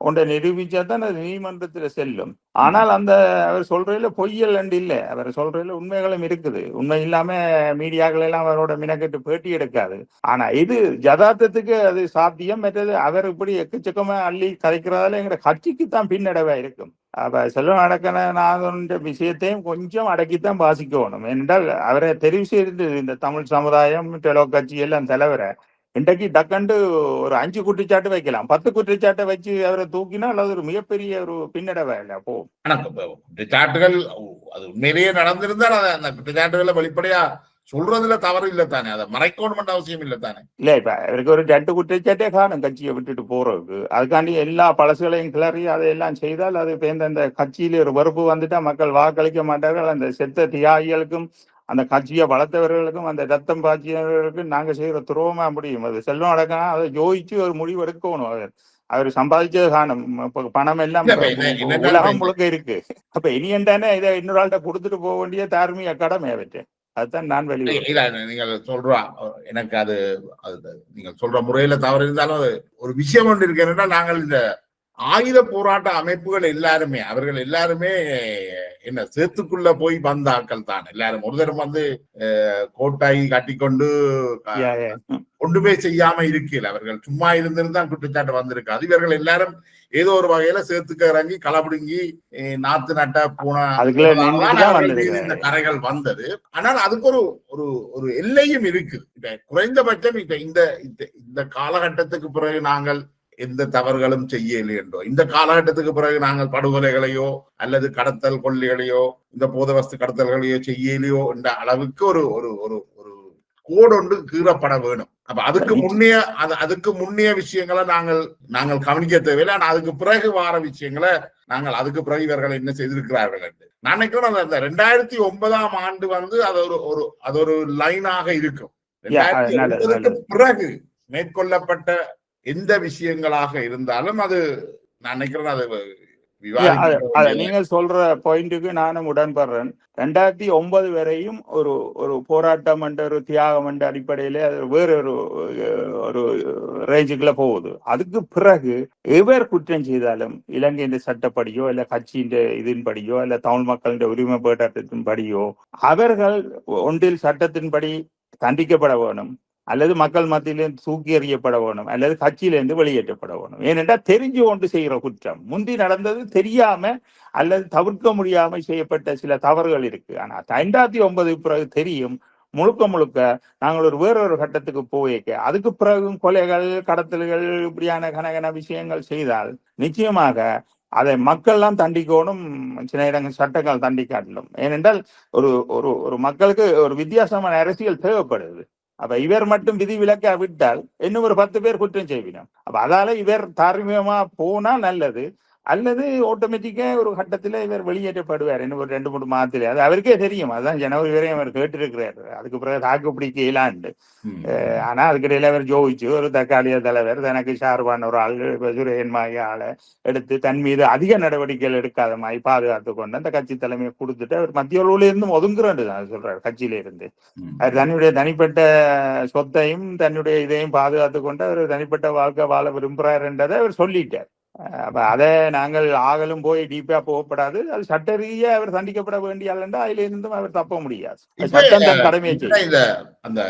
ஒன்றை நிரூபிச்சா தான் அது நீதிமன்றத்துல செல்லும். ஆனால் அந்த அவர் சொல்றதுல பொய்யல் அண்டு இல்லை, அவர் சொல்றதுல உண்மைகளும் இருக்குது. உண்மை இல்லாம மீடியாக்கள் எல்லாம் அவரோட மினக்கெட்டு பேட்டி எடுக்காது. ஆனா இது யதார்த்தத்துக்கு அது சாத்தியம். மற்றது அவர் இப்படி எக்கச்சக்கமா அள்ளி கதைக்கிறதால எங்க கட்சிக்கு தான் பின்னடைவா இருக்கும். அப்ப செல்வம் அடக்கநாதன்ற விஷயத்தையும் கொஞ்சம் அடக்கித்தான் வாசிக்கணும். ஏனென்றால் அவரை தெரிவு செய்து இந்த தமிழ் சமுதாயம் டெலோ கட்சி எல்லாம் தலைவரை இன்றைக்கு டக்கண்டு ஒரு 5 குற்றச்சாட்டு வைக்கலாம், 10 குற்றச்சாட்டை வச்சு அவரை தூக்கினால் அது ஒரு மிகப்பெரிய ஒரு பின்னடைவா இல்லை. அப்போ குற்றச்சாட்டுகள் அது உண்மையிலேயே நடந்திருந்தால் அந்த குற்றச்சாட்டுகளை வெளிப்படையா சொல்றதுல தவறு இல்லை தானே, அதை மறைக்கணும் அவசியம் இல்லை தானே? இல்ல இப்ப அவருக்கு ஒரு 2 குற்றச்சாட்டே காணும் கட்சியை விட்டுட்டு போறதுக்கு. அதுக்காண்டி எல்லா பழசுகளையும் கிளறி அதையெல்லாம் செய்தால் அது இப்ப இந்த கட்சியில ஒரு வெறுப்பு வந்துட்டா மக்கள் வாக்களிக்க மாட்டார்கள். அந்த செத்த தியாகிகளுக்கும் அந்த கட்சியை வளர்த்தவர்களுக்கும் அந்த ரத்தம் பாய்ச்சியவர்களுக்கும் நாங்க செய்யற துரோகமா முடியும். அது செல்வம் அடக்கம் அதை யோசிச்சு ஒரு முடிவு எடுக்கணும். அவர் சம்பாதிச்சது காணும் பணம் எல்லாம் உலகம் முழுக்க இருக்கு. அப்ப இனி என்னன்னு இதை இன்னொரு ஆள்கிட்ட கொடுத்துட்டு போக வேண்டிய தார்மீக கடமை அவற்றை. அதுதான் நான் வெளியே நீங்கள் சொல்றா எனக்கு அது நீங்க சொல்ற முறையில தவறு இருந்தாலும் ஒரு விஷயம் ஒன்று இருக்கு. என்னன்னா நாங்கள் இந்த ஆயுத போராட்ட அமைப்புகள் எல்லாருமே அவர்கள் எல்லாருமே என்ன சேத்துக்குள்ள போய் வந்த ஆட்கள் தான் எல்லாரும். ஒரு தரம் வந்து கோட்டாய் காட்டிக்கொண்டு ஒன்றுமே செய்யாம இருக்கல. அவர்கள் சும்மா இருந்திருந்தான் குற்றச்சாட்டு வந்திருக்காது. இவர்கள் எல்லாரும் ஏதோ ஒரு வகையில சேர்த்துக்க இறங்கி களபிடுங்கி நாத்து நட்ட போன இந்த கரைகள் வந்தது. ஆனால் அதுக்கு ஒரு ஒரு ஒரு எல்லையும் இருக்குது. இப்ப குறைந்தபட்சம் இப்ப இந்த காலகட்டத்துக்கு பிறகு நாங்கள் எந்த தவறுகளும் செய்யலை என்றோ, இந்த காலகட்டத்துக்கு பிறகு நாங்கள் படுகொலைகளையோ அல்லது கடத்தல் கொள்ளைகளையோ இந்த போதவஸ்து கடத்தல்களையோ செய்யலையோ என்ற அளவுக்கு ஒரு ஒரு ஒரு ஒரு கோடு ஒன்று கீறப்பட வேணும். அப்ப அதுக்கு முன்னைய விஷயங்களை நாங்கள் கவனிக்க தேவையில்லை. ஆனா அதுக்கு பிறகு வார விஷயங்களை நாங்கள் அதுக்கு பிறகு இவர்கள் என்ன செய்திருக்கிறார்கள் என்று நான் நினைக்கிறேன். அந்த 2009ஆம் ஆண்டு வந்து அது ஒரு லைனாக இருக்கும். 2009க்கு பிறகு மேற்கொள்ளப்பட்ட எந்த விஷயங்களாக இருந்தாலும் அது நான் நினைக்கிறேன் அது நீங்க சொல்ற பாயிண்ட்டுக்கு நானும் உடன்படுறேன். 2009 வரையும் ஒரு ஒரு போராட்டம் என்ற ஒரு தியாகம் என்ற அடிப்படையில அது வேற ஒரு ரேஞ்சுக்குள்ள போகுது. அதுக்கு பிறகு எவர் குற்றம் செய்தாலும் இலங்கையின் சட்டப்படியோ இல்ல கட்சியின் இதன்படியோ இல்ல தமிழ் மக்களின் உரிமை போராட்டத்தின்படியோ அவர்கள் ஒன்றில் சட்டத்தின்படி தண்டிக்கப்பட வேணும், அல்லது மக்கள் மத்தியிலிருந்து தூக்கி எறியப்பட வேணும், அல்லது கட்சியிலிருந்து வெளியேற்றப்பட வேணும். ஏனென்றால் தெரிஞ்சு கொண்டு செய்கிற குற்றம். முந்தி நடந்தது தெரியாம அல்லது தவிர்க்க முடியாமல் செய்யப்பட்ட சில தவறுகள் இருக்கு. ஆனா 2009 பிறகு தெரியும் முழுக்க நாங்கள் ஒரு வேறொரு கட்டத்துக்கு போயிருக்க. அதுக்கு பிறகும் கொலைகள் கடத்தல்கள் இப்படியான கனகன விஷயங்கள் செய்தால் நிச்சயமாக அதை மக்கள்லாம் தண்டிக்கணும். சில இடங்கள் சட்டங்கள் தண்டிக்காட்டிலும். ஏனென்றால் ஒரு ஒரு மக்களுக்கு ஒரு வித்தியாசமான அரசியல் தேவைப்படுது. அப்ப இவர் மட்டும் விதி விலக்க விட்டால் இன்னும் ஒரு 10 பேர் குற்றம் செய்வினோம். அப்ப அதால இவர் தார்மீகமா போனா நல்லது, அல்லது ஆட்டோமேட்டிக்கா ஒரு கட்டத்துல இவர் வெளியேற்றப்படுவார் இன்னும் ஒரு 2-3 மாதத்துல. அது அவருக்கே தெரியும். அதுதான் ஜனவரி வரையும் அவர் கேட்டிருக்கிறாரு. அதுக்கு பிறகு தாக்கு பிடிக்கலாண்டு. ஆனா அதுக்கிடையில அவர் ஜோதிச்சு ஒரு தற்காலிக தலைவர் தனக்கு சார்பான ஒரு ஆள் சுரேன்மாய ஆளை எடுத்து தன் மீது அதிக நடவடிக்கைகள் எடுக்காத மாதிரி பாதுகாத்து கொண்டு அந்த கட்சி தலைமையை கொடுத்துட்டு அவர் மத்திய அளவுல இருந்து ஒதுங்குறாண்டு தான் சொல்றாரு. கட்சியில இருந்து அவர் தன்னுடைய தனிப்பட்ட சொத்தையும் தன்னுடைய இதையும் பாதுகாத்து கொண்டு அவர் தனிப்பட்ட வாழ்க்கை வாழ விரும்புறார் என்றதை அவர் சொல்லிட்டார். அப்ப அதை நாங்கள் ஆகலும் போய் டீப்பா போகப்படாது. அது சட்ட ரீதியா அவர் தண்டிக்கப்பட வேண்டிய ஆள் என்றால் அதுல இருந்தும் அவர் தப்ப முடியாது. சட்டம் தன் கடமையை செய்யும். அந்த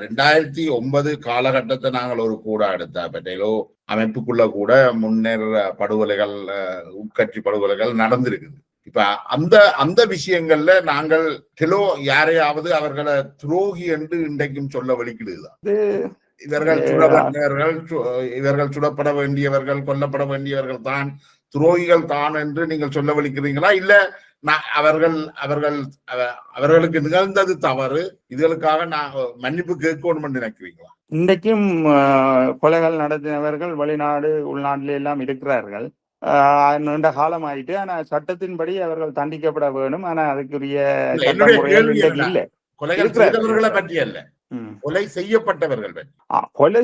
2009 காலகட்டத்தை நாங்கள் ஒரு கூட எடுத்த பற்றியோ அமைப்புக்குள்ள கூட முன்னேற படுகொலைகள் உட்கட்சி படுகொலைகள் நடந்திருக்குது. இப்ப அந்த விஷயங்கள்ல நாங்கள் யாரையாவது அவர்களை துரோகி என்று இன்றைக்கும் சொல்ல வலிக்கிடுதுதான். இவர்கள் சுடப்பட வேண்டியவர்கள் கொல்லப்பட வேண்டியவர்கள் தான் துரோகிகள் தான் என்று நீங்கள் சொல்ல வலிக்கிறீங்களா? இல்ல அவர்களுக்கு நிகழ்ந்தது தவறு, இதுகளுக்காக நான் மன்னிப்பு கேட்கணும் என்று நினைக்கிறீங்களா? இன்றைக்கும் கொலைகள் நடத்தினவர்கள் வெளிநாடு உள்நாட்டில எல்லாம் இருக்கிறார்கள். நீண்ட காலம் ஆயிட்டு. ஆனா சட்டத்தின்படி அவர்கள் தண்டிக்கப்பட வேணும். ஆனா அதுக்குரிய இல்லை. கொலைகள் செய்தவர்களை பற்றி அல்ல, கொலை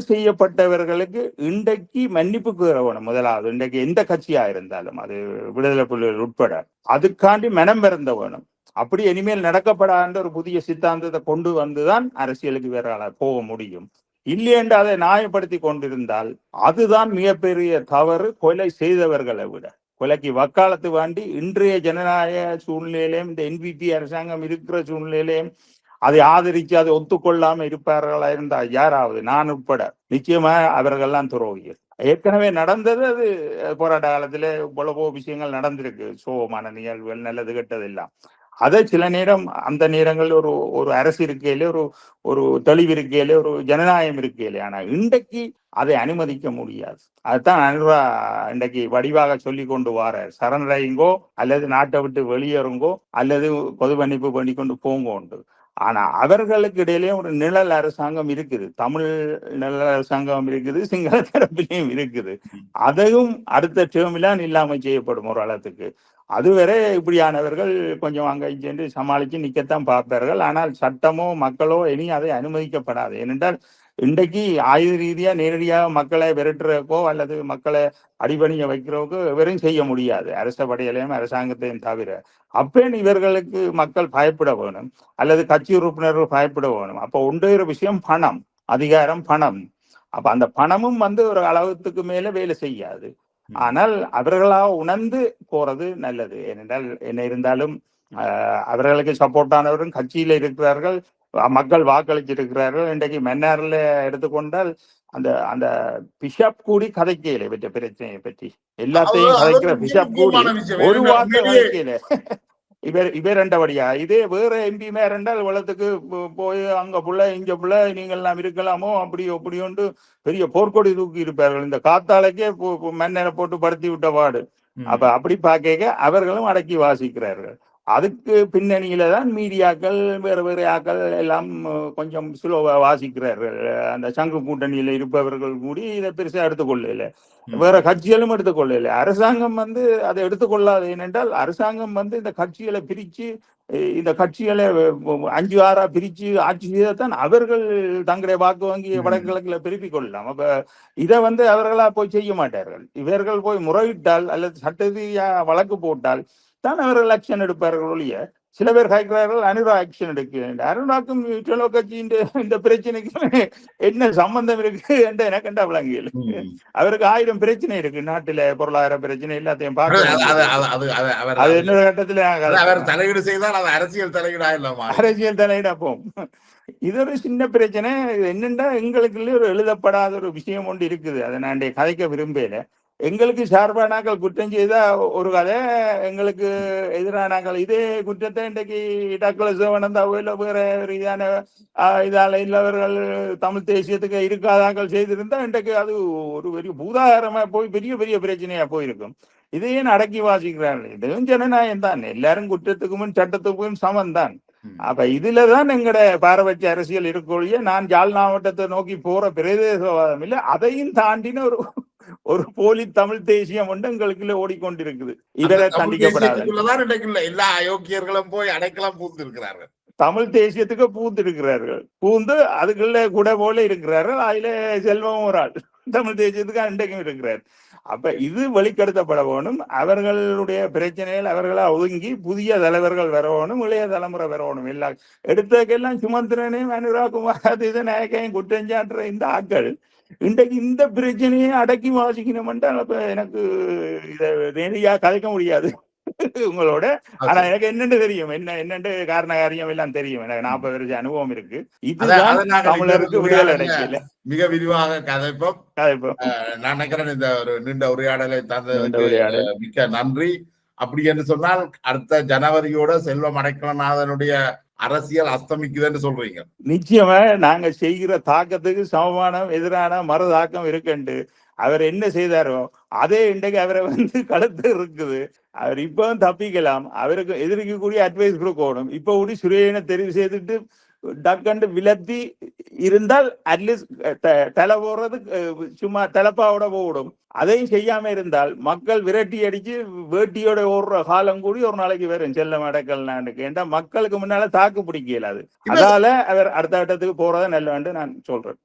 செய்யப்பட்டவர்களுக்கு இன்றைக்கு மன்னிப்பு கூற வேணும். முதலாவது இன்றைக்கு எந்த கட்சியா இருந்தாலும் அது விடுதலை புலிகள் உட்பட அதுக்காண்டி மனம் பிறந்த வேணும். அப்படி இனிமேல் நடக்கப்படாத ஒரு புதிய சித்தாந்தத்தை கொண்டு வந்துதான் அரசியலுக்கு வேற போக முடியும். இல்லை என்று அதை நியாயப்படுத்தி கொண்டிருந்தால் அதுதான் மிகப்பெரிய தவறு. கொலை செய்தவர்களை விட கொலைக்கு வக்காலத்து வாண்டி இன்றைய ஜனநாயக சூழ்நிலையிலும் இந்த NPP அரசாங்கம் இருக்கிற சூழ்நிலையிலும் அதை ஆதரிச்சு அதை ஒத்துக்கொள்ளாம இருப்பார்களா இருந்தா யாராவது, நான் உட்பட, நிச்சயமா அவர்கள்லாம் துரோகிகள். ஏற்கனவே நடந்தது. அது போராட்ட காலத்துல இவ்வளவோ விஷயங்கள் நடந்திருக்கு, சோகமான நிகழ்வுகள், நல்லது கெட்டது எல்லாம். அதை சில நேரம் அந்த நேரங்கள் ஒரு அரசு இருக்கையில ஒரு தெளிவு இருக்கையில ஒரு ஜனநாயகம் இருக்கையில. ஆனா இன்றைக்கு அதை அனுமதிக்க முடியாது. அதுதான் அனுரா இன்றைக்கு வடிவாக சொல்லி கொண்டு வார, சரணடைங்கோ அல்லது நாட்டை விட்டு வெளியேறுங்கோ அல்லது பொது மன்னிப்பு பண்ணி கொண்டு போங்கோண்டு. ஆனா அவர்களுக்கு இடையிலேயே ஒரு நிழல் அரசாங்கம் இருக்குது. தமிழ் நிழல் அரசாங்கம் இருக்குது, சிங்கள தரப்பிலையும் இருக்குது. அதையும் அடுத்த டேர்மிலாம் இல்லாம செய்யப்படும் ஒரு அளத்துக்கு. அதுவரை இப்படியானவர்கள் கொஞ்சம் அங்கே சென்று சமாளித்து நிற்கத்தான் பார்ப்பார்கள். ஆனால் சட்டமோ மக்களோ இனி அதை அனுமதிக்கப்படாது. ஏனென்றால் இன்றைக்கு ஆயுத ரீதியா நேரடியாக மக்களை விரட்டுறக்கோ அல்லது மக்களை அடிபணிய வைக்கிறோக்கோ எவரையும் செய்ய முடியாது, அரச படையிலையும் அரசாங்கத்தையும் தவிர. அப்பேன் இவர்களுக்கு மக்கள் பயப்பட வேணும் அல்லது கட்சி உறுப்பினர்கள் பயப்பட வேணும். அப்போ ஒன்றே ஒரு விஷயம், பணம், அதிகாரம், பணம். அப்ப அந்த பணமும் ஒரு அளவுக்கு மேல வேலை செய்யாது. ஆனால் அவர்களாக உணர்ந்து போறது நல்லது. ஏனென்றால் என்ன இருந்தாலும் அவர்களுக்கு சப்போர்ட்டானவரும் கட்சியில இருக்கிறார்கள், மக்கள் வாக்களிச்சிருக்கிறார்கள். இன்றைக்கு மன்னார்ல எடுத்துக்கொண்டால் அந்த அந்த பிஷப் கூடி கதைக்கல இவற்ற பிரச்சனையை பற்றி எல்லாத்தையும் கதைக்கிற பிஷப் கூடி ஒரு வார்த்தை கதைக்கல. இவர் ரெண்டபடியா இதே வேற எம்பி மேர் என்றால் வளத்துக்கு போய் அங்க புள்ள இங்க புள்ள நீங்கள் எல்லாம் இருக்கலாமோ அப்படி ஒன்று பெரிய போர்க்கொடி தூக்கி இருப்பார்கள். இந்த காத்தாலைக்கே மண்ணெண்ணை போட்டு படுத்தி விட்ட பாடு. அப்ப அப்படி பார்க்க அவர்களும் அடக்கி வாசிக்கிறார்கள். அதுக்கு பின்னணியில தான் மீடியாக்கள் வேறு ஆக்கள் எல்லாம் கொஞ்சம் சுலோவா வாசிக்கிறார்கள். அந்த சங்கு கூட்டணியில இருப்பவர்கள் கூடி இதை பெருசா எடுத்துக்கொள்ளல, வேற கட்சிகளும் எடுத்துக்கொள்ளல. அரசாங்கம் அதை எடுத்துக்கொள்ளாது. ஏனென்றால் அரசாங்கம் இந்த கட்சிகளை பிரிச்சு இந்த கட்சிகளை 5-6 பிரிச்சு ஆட்சி செய்யத்தான் அவர்கள் தங்களுடைய வாக்கு வங்கி வடகிழக்குல பெருப்பிக் கொள்ளலாம். அப்ப இதை அவர்களா போய் செய்ய மாட்டார்கள். இவர்கள் போய் முறையிட்டால் அல்லது சட்டரீதியா வழக்கு போட்டால் தான் அவர்கள் ஆக்ஷன் எடுப்பார்கள் ஒழிய சில பேர் கேட்கிறார்கள் அனுரா ஆக்ஷன் எடுக்க. அனுராக்கும் டெலோ கட்சியின் இந்த பிரச்சனைக்கு என்ன சம்பந்தம் இருக்கு என்று எனக்கு கண்டா விளங்கியல். அவருக்கு 1000 பிரச்சனை இருக்கு நாட்டில, பொருளாதார பிரச்சனை எல்லாத்தையும் பார்க்க. அது இன்னொரு கட்டத்துல தலையீடு செய்தால் அது அரசியல் தலையீடா இல்லாம அரசியல் தலையீடா போகும். இது ஒரு சின்ன பிரச்சனை. என்னென்னா எங்களுக்கு ஒரு எழுதப்படாத ஒரு விஷயம் ஒன்று இருக்குது. அதை நான் கதைக்க விரும்பல. எங்களுக்கு சார்பானாக்கள் குற்றம் செய்தா ஒரு கதை, எங்களுக்கு எதிரானாக்கள் இதே குற்றத்தை இன்றைக்கு டக்குல சிவனந்தாவில் வேற ரீதியான இதால இல்லவர்கள் தமிழ் தேசியத்துக்கு இருக்காதாக்கள் செய்திருந்தா இன்றைக்கு அது ஒரு பெரிய பூதாகரமா போய் பெரிய பெரிய பிரச்சனையா போயிருக்கும். இதையே அடக்கி வாசிக்கிறார்கள். இதுவும் ஜனநாயகம் தான், எல்லாரும் குற்றத்துக்கும் சட்டத்துக்கும் சமம் தான். அப்ப இதுலதான் எங்கட பாரபட்ச அரசியல் இருக்கொழிய நான் யாழ் மாவட்டத்தை நோக்கி போற பிரதேசவாதம் இல்லை. அதையும் தாண்டின ஒரு போலி தமிழ் தேசியம் ஒன்று எங்களுக்குள்ள ஓடிக்கொண்டிருக்குது. இதர தண்டிக்கப்படாது. எல்லா அயோக்கியர்களும் போய் அடைக்கலாம் பூந்து இருக்கிறார்கள், தமிழ் தேசியத்துக்கு பூந்து இருக்கிறார்கள். பூந்து அதுக்குள்ள கூட போல இருக்கிறார்கள். அதுல செல்வம் ஒரு ஆள் தமிழ் தேசியத்துக்கு அண்டைக்கும் இருக்கிறார். அப்ப இது வெளிப்படுத்தப்பட வேணும். அவர்களுடைய பிரச்சனைகள் அவர்களா ஒதுங்கி புதிய தலைவர்கள் வரணும், இளைய தலைமுறை வரணும். எல்லாம் எடுத்ததுக்கெல்லாம் சுமந்திரனையும் அனுராகுமார் நாயக்கையும் குற்றஞ்சாட்டுற இந்த ஆக்கள் இன்றைக்கு இந்த பிரச்சனையை அடக்கி வாசிக்கணும் என்றால் அப்ப எனக்கு இதை நேரடியா கதைக்க முடியாது உங்களோட. ஆனா எனக்கு என்னென்னு தெரியும், என்னென்று காரண காரியம் எல்லாம் தெரியும். எனக்கு 40 வருஷ அனுபவம் இருக்கு. இதுதான் தமிழருக்கு விடுதலை அடைக்கல. மிக விரிவாக கதைப்போம். நான் நினைக்கிறேன் இந்த ஒரு நீண்ட உரையாடலை தந்ததுக்கு மிக்க நன்றி. அப்படி என்று சொன்னால் அடுத்த ஜனவரியோட செல்வம் அடைக்கலநாதனுடைய அரசியல் அஸ்தமிக்குதுன்னு சொல்றீங்க. நிச்சயமா நாங்க செய்கிற தாக்கத்துக்கு சமமான எதிரான மறு தாக்கம் இருக்குண்டு. அவர் என்ன செய்தாரோ அதே இன்றைக்கு அவரை கழுத்து இருக்குது. அவர் இப்பவும் தப்பிக்கலாம். அவருக்கு எதிர்க்கக்கூடிய அட்வைஸ் கொடுக்கணும். இப்ப கூட சுரேனை தெரிவு செய்துட்டு டக்கண்டு விலத்தி இருந்தால் அட்லீஸ்ட் தலை போடுறது சும்மா தலைப்பாவோட போடும். அதையும் செய்யாம இருந்தால் மக்கள் விரட்டி அடிச்சு வேட்டியோட ஓடுற காலம் கூடி ஒரு நாளைக்கு வரும். செல்லம் அடக்கல்னாண்டுக்கு ஏன்டா மக்களுக்கு முன்னால தாக்கு பிடிக்கலாது. அதால அவர் அடுத்த கட்டத்துக்கு போறத நல்ல நான் சொல்றேன்.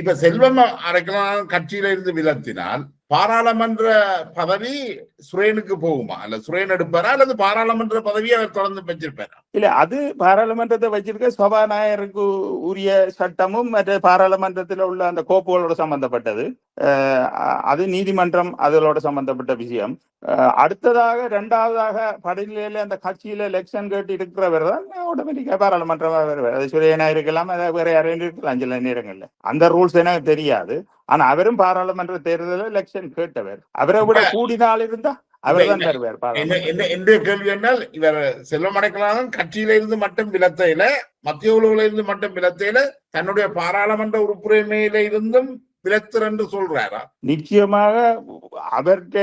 இப்ப செல்வம் அடைக்கலாம் கட்சியில இருந்து விலத்தினால் பாராளுமன்ற பதவி சுரேனுக்கு போகுமா, அல்ல சுரேன் எடுப்பாரா, அல்லது பாராளுமன்ற பதவியை அவர் தொடர்ந்து வச்சிருப்பாரா? இல்ல, அது பாராளுமன்றத்தை வச்சிருக்க சபாநாயகருக்கு உரிய சட்டமும் மற்ற பாராளுமன்றத்தில் உள்ள அந்த கோப்புகளோட சம்பந்தப்பட்டது. அது நீதிமன்றம் அதோட சம்பந்தப்பட்ட விஷயம். அடுத்ததாக 2வதாக படிநிலையில அந்த கட்சியில எலெக்ஷன் கேட்டு இருக்கிறவர் தான் ஆட்டோமேட்டிக்கா பாராளுமன்றமா வருவார். அது சுரேனா இருக்கலாம், வேற யாரையும் இருக்கலாம் சில நேரங்கள்ல. அந்த ரூல்ஸ் எனக்கு தெரியாது. ஆனா அவரும் பாராளுமன்ற தேர்தலில் எலெக்ஷன் கேட்டவர். அவரை விட கூடினால் இருந்தா அவர் தான் வருவார். என்ற கேள்வி என்றால் இவர் செல்வம் அடைக்கலாதான் கட்சியில இருந்து மட்டும் விலத்தையில, மத்திய குழுவில இருந்து மட்டும் விலத்தையில, தன்னுடைய பாராளுமன்ற உறுப்புரிமையில இருந்தும் விலத்தர் என்று சொல்றாரா? நிச்சயமாக அவர்கிட்ட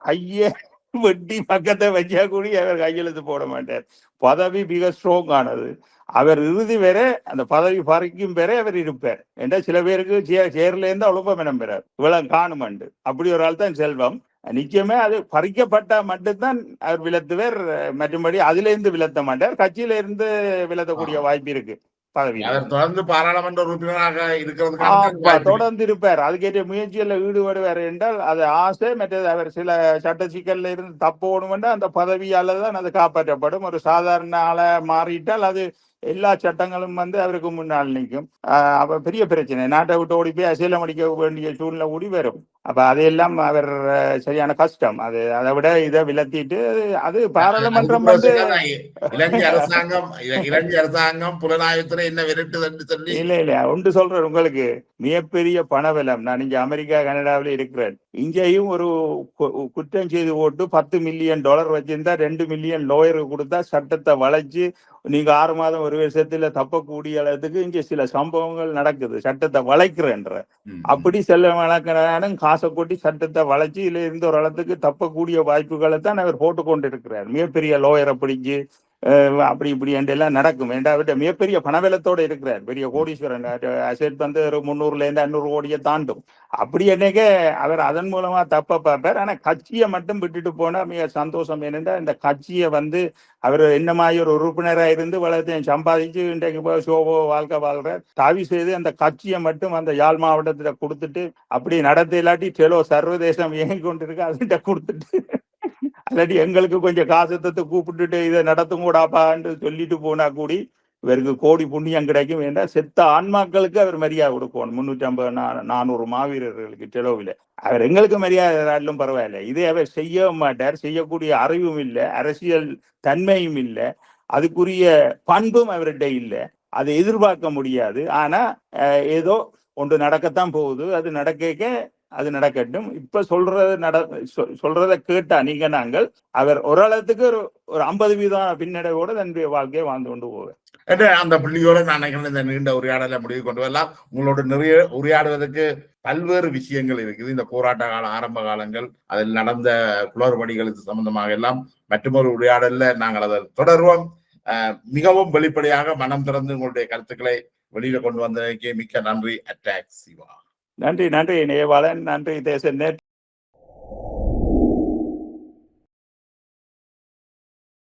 கைய வெட்டி பக்கத்தை வச்சா கூடி அவர் கையெழுத்து போட மாட்டார். பதவி மிக ஸ்ட்ராங் ஆனது. அவர் இறுதி வரை அந்த பதவி பறிக்கும் வரை அவர் இருப்பார். என்ற சில பேருக்கு சேர்ல இருந்து அவ்வளவு மனம் பெறார், இவ்வளவு காணுமண்டு. அப்படி ஒரு ஆள் தான் செல்வம். நிச்சயமே அது பறிக்கப்பட்டா மட்டும்தான் அவர் விலத்துவர். மற்றபடி அதுல இருந்து விலத்த மாட்டார். கட்சியில இருந்து விலத்தக்கூடிய வாய்ப்பு இருக்கு. தொடர்ந்து பாராளுமன்ற உறுப்பினராக இருக்கிறது தொடர்ந்து இருப்பார். அதுக்கேற்ற முயற்சியில ஈடுபடுவார் என்றால் அது ஆசை. மற்றது அவர் சில சட்ட சிக்கல்ல இருந்து தப்போணும் என்றால் அந்த பதவியால தான் அது காப்பாற்றப்படும். ஒரு சாதாரண ஆள மாறிட்டால் அது எல்லா சட்டங்களும் வந்து அவருக்கு முன்னால் நிற்கும். அப்ப பெரிய பிரச்சனை, நாட்டை விட்டு ஓடி போய் அசைலம் அடிக்க வேண்டிய சூழ்நிலை கூடி வரும். அப்ப அதையெல்லாம் அவர் சரியான கஷ்டம். அதை விட இதை விலத்திட்டு அது பாராளுமன்றம் வந்து இலங்கை அரசாங்கம் புலனாய்வுத்துறை என்ன விரட்டுதுன்னு சொல்லி இல்ல ஒன்று சொல்றேன் உங்களுக்கு, மிகப்பெரிய பணபலம். நான் இங்க அமெரிக்கா கனடாவில் இருக்கிறேன். இங்கேயும் ஒரு குற்றம் செய்து போட்டு $10 மில்லியன் வச்சிருந்தா 2 மில்லியன் லோயருக்கு கொடுத்தா சட்டத்தை வளைச்சு நீங்க 6 மாதம் 1 வருஷத்துல தப்பக்கூடிய அளவுக்கு இங்க சில சம்பவங்கள் நடக்குது. சட்டத்தை வளைக்கிறேன்ற அப்படி செல்ல வழக்கினாலும் காசை கொட்டி சட்டத்தை வளைச்சு இல்ல இருந்த ஒரு அளவுக்கு தப்பக்கூடிய வாய்ப்புகளை தான் அவர் போட்டு கொண்டு இருக்கிறார். மிகப்பெரிய லோயரை பிடிச்சு அப்படி இப்படி எல்லாம் நடக்கும். விட மிகப்பெரிய பணபலத்தோடு இருக்கிறார், பெரிய கோடீஸ்வரன். அசெட் வந்து ஒரு 300-500 கோடியை தாண்டும். அப்படி என்னைக்கு அவர் அதன் மூலமா தப்ப பார்ப்பார். ஆனா கட்சியை மட்டும் விட்டுட்டு போனா மிக சந்தோஷம். ஏனென்றா இந்த கட்சியை வந்து அவர் என்ன மாதிரி ஒரு உறுப்பினராக இருந்து வளர்த்தையும் சம்பாதிச்சு இன்றைக்கு போய் ஷோவோ வாழ்க்கை வாழ்றார். தாவி செய்து அந்த கட்சியை மட்டும் அந்த யாழ் மாவட்டத்துல கொடுத்துட்டு அப்படி நடத்த இல்லாட்டி செலோ சர்வதேசம் இயங்கி கொண்டிருக்கு அதுகிட்ட கொடுத்துட்டு அல்லாட்டி எங்களுக்கு கொஞ்சம் காசத்தை கூப்பிட்டுட்டு இதை நடத்தும் கூடாப்பான்னு சொல்லிட்டு போனா கூடி இவருக்கு கோடி புண்ணியம் கிடைக்கும். வேண்டாம், செத்த ஆன்மாக்களுக்கு அவர் மரியாதை கொடுக்கணும். 350-400 மாவீரர்களுக்கு செலவில் அவர் எங்களுக்கு மரியாதை பரவாயில்ல. இதே அவர் செய்ய மாட்டார். செய்யக்கூடிய அறிவும் இல்லை, அரசியல் தன்மையும் இல்லை, அதுக்குரிய பண்பும் அவர்கிட்ட இல்லை. அதை எதிர்பார்க்க முடியாது. ஆனா ஏதோ ஒன்று நடக்கத்தான் போகுது. அது அது நடக்கட்டும். இப்ப சொல்றத கேட்டா நீங்க நாங்கள் அவர் ஓரளவுக்கு ஒரு 50% பின்னடைவோட தன்னுடைய வாழ்க்கையை வாழ்ந்து கொண்டு போவார். அந்த புள்ளியோட நான் நினைக்கிறேன் இந்த நீண்ட உரையாடலை முடிவு கொண்டு வரலாம். உங்களோட நிறைய உரையாடுவதற்கு பல்வேறு விஷயங்கள் இருக்குது. இந்த போராட்ட கால ஆரம்ப காலங்கள், அதில் நடந்த குளறுபடிகளுக்கு சம்பந்தமாக எல்லாம் மற்றொரு உரையாடல்ல நாங்கள் அதை தொடர்வோம். மிகவும் வெளிப்படையாக மனம் திறந்து உங்களுடைய கருத்துக்களை வெளியில கொண்டு வந்ததற்கு மிக்க நன்றி. அட்டாக் சிவா. நன்றி நேவாளன், நன்றி தேச நெட்.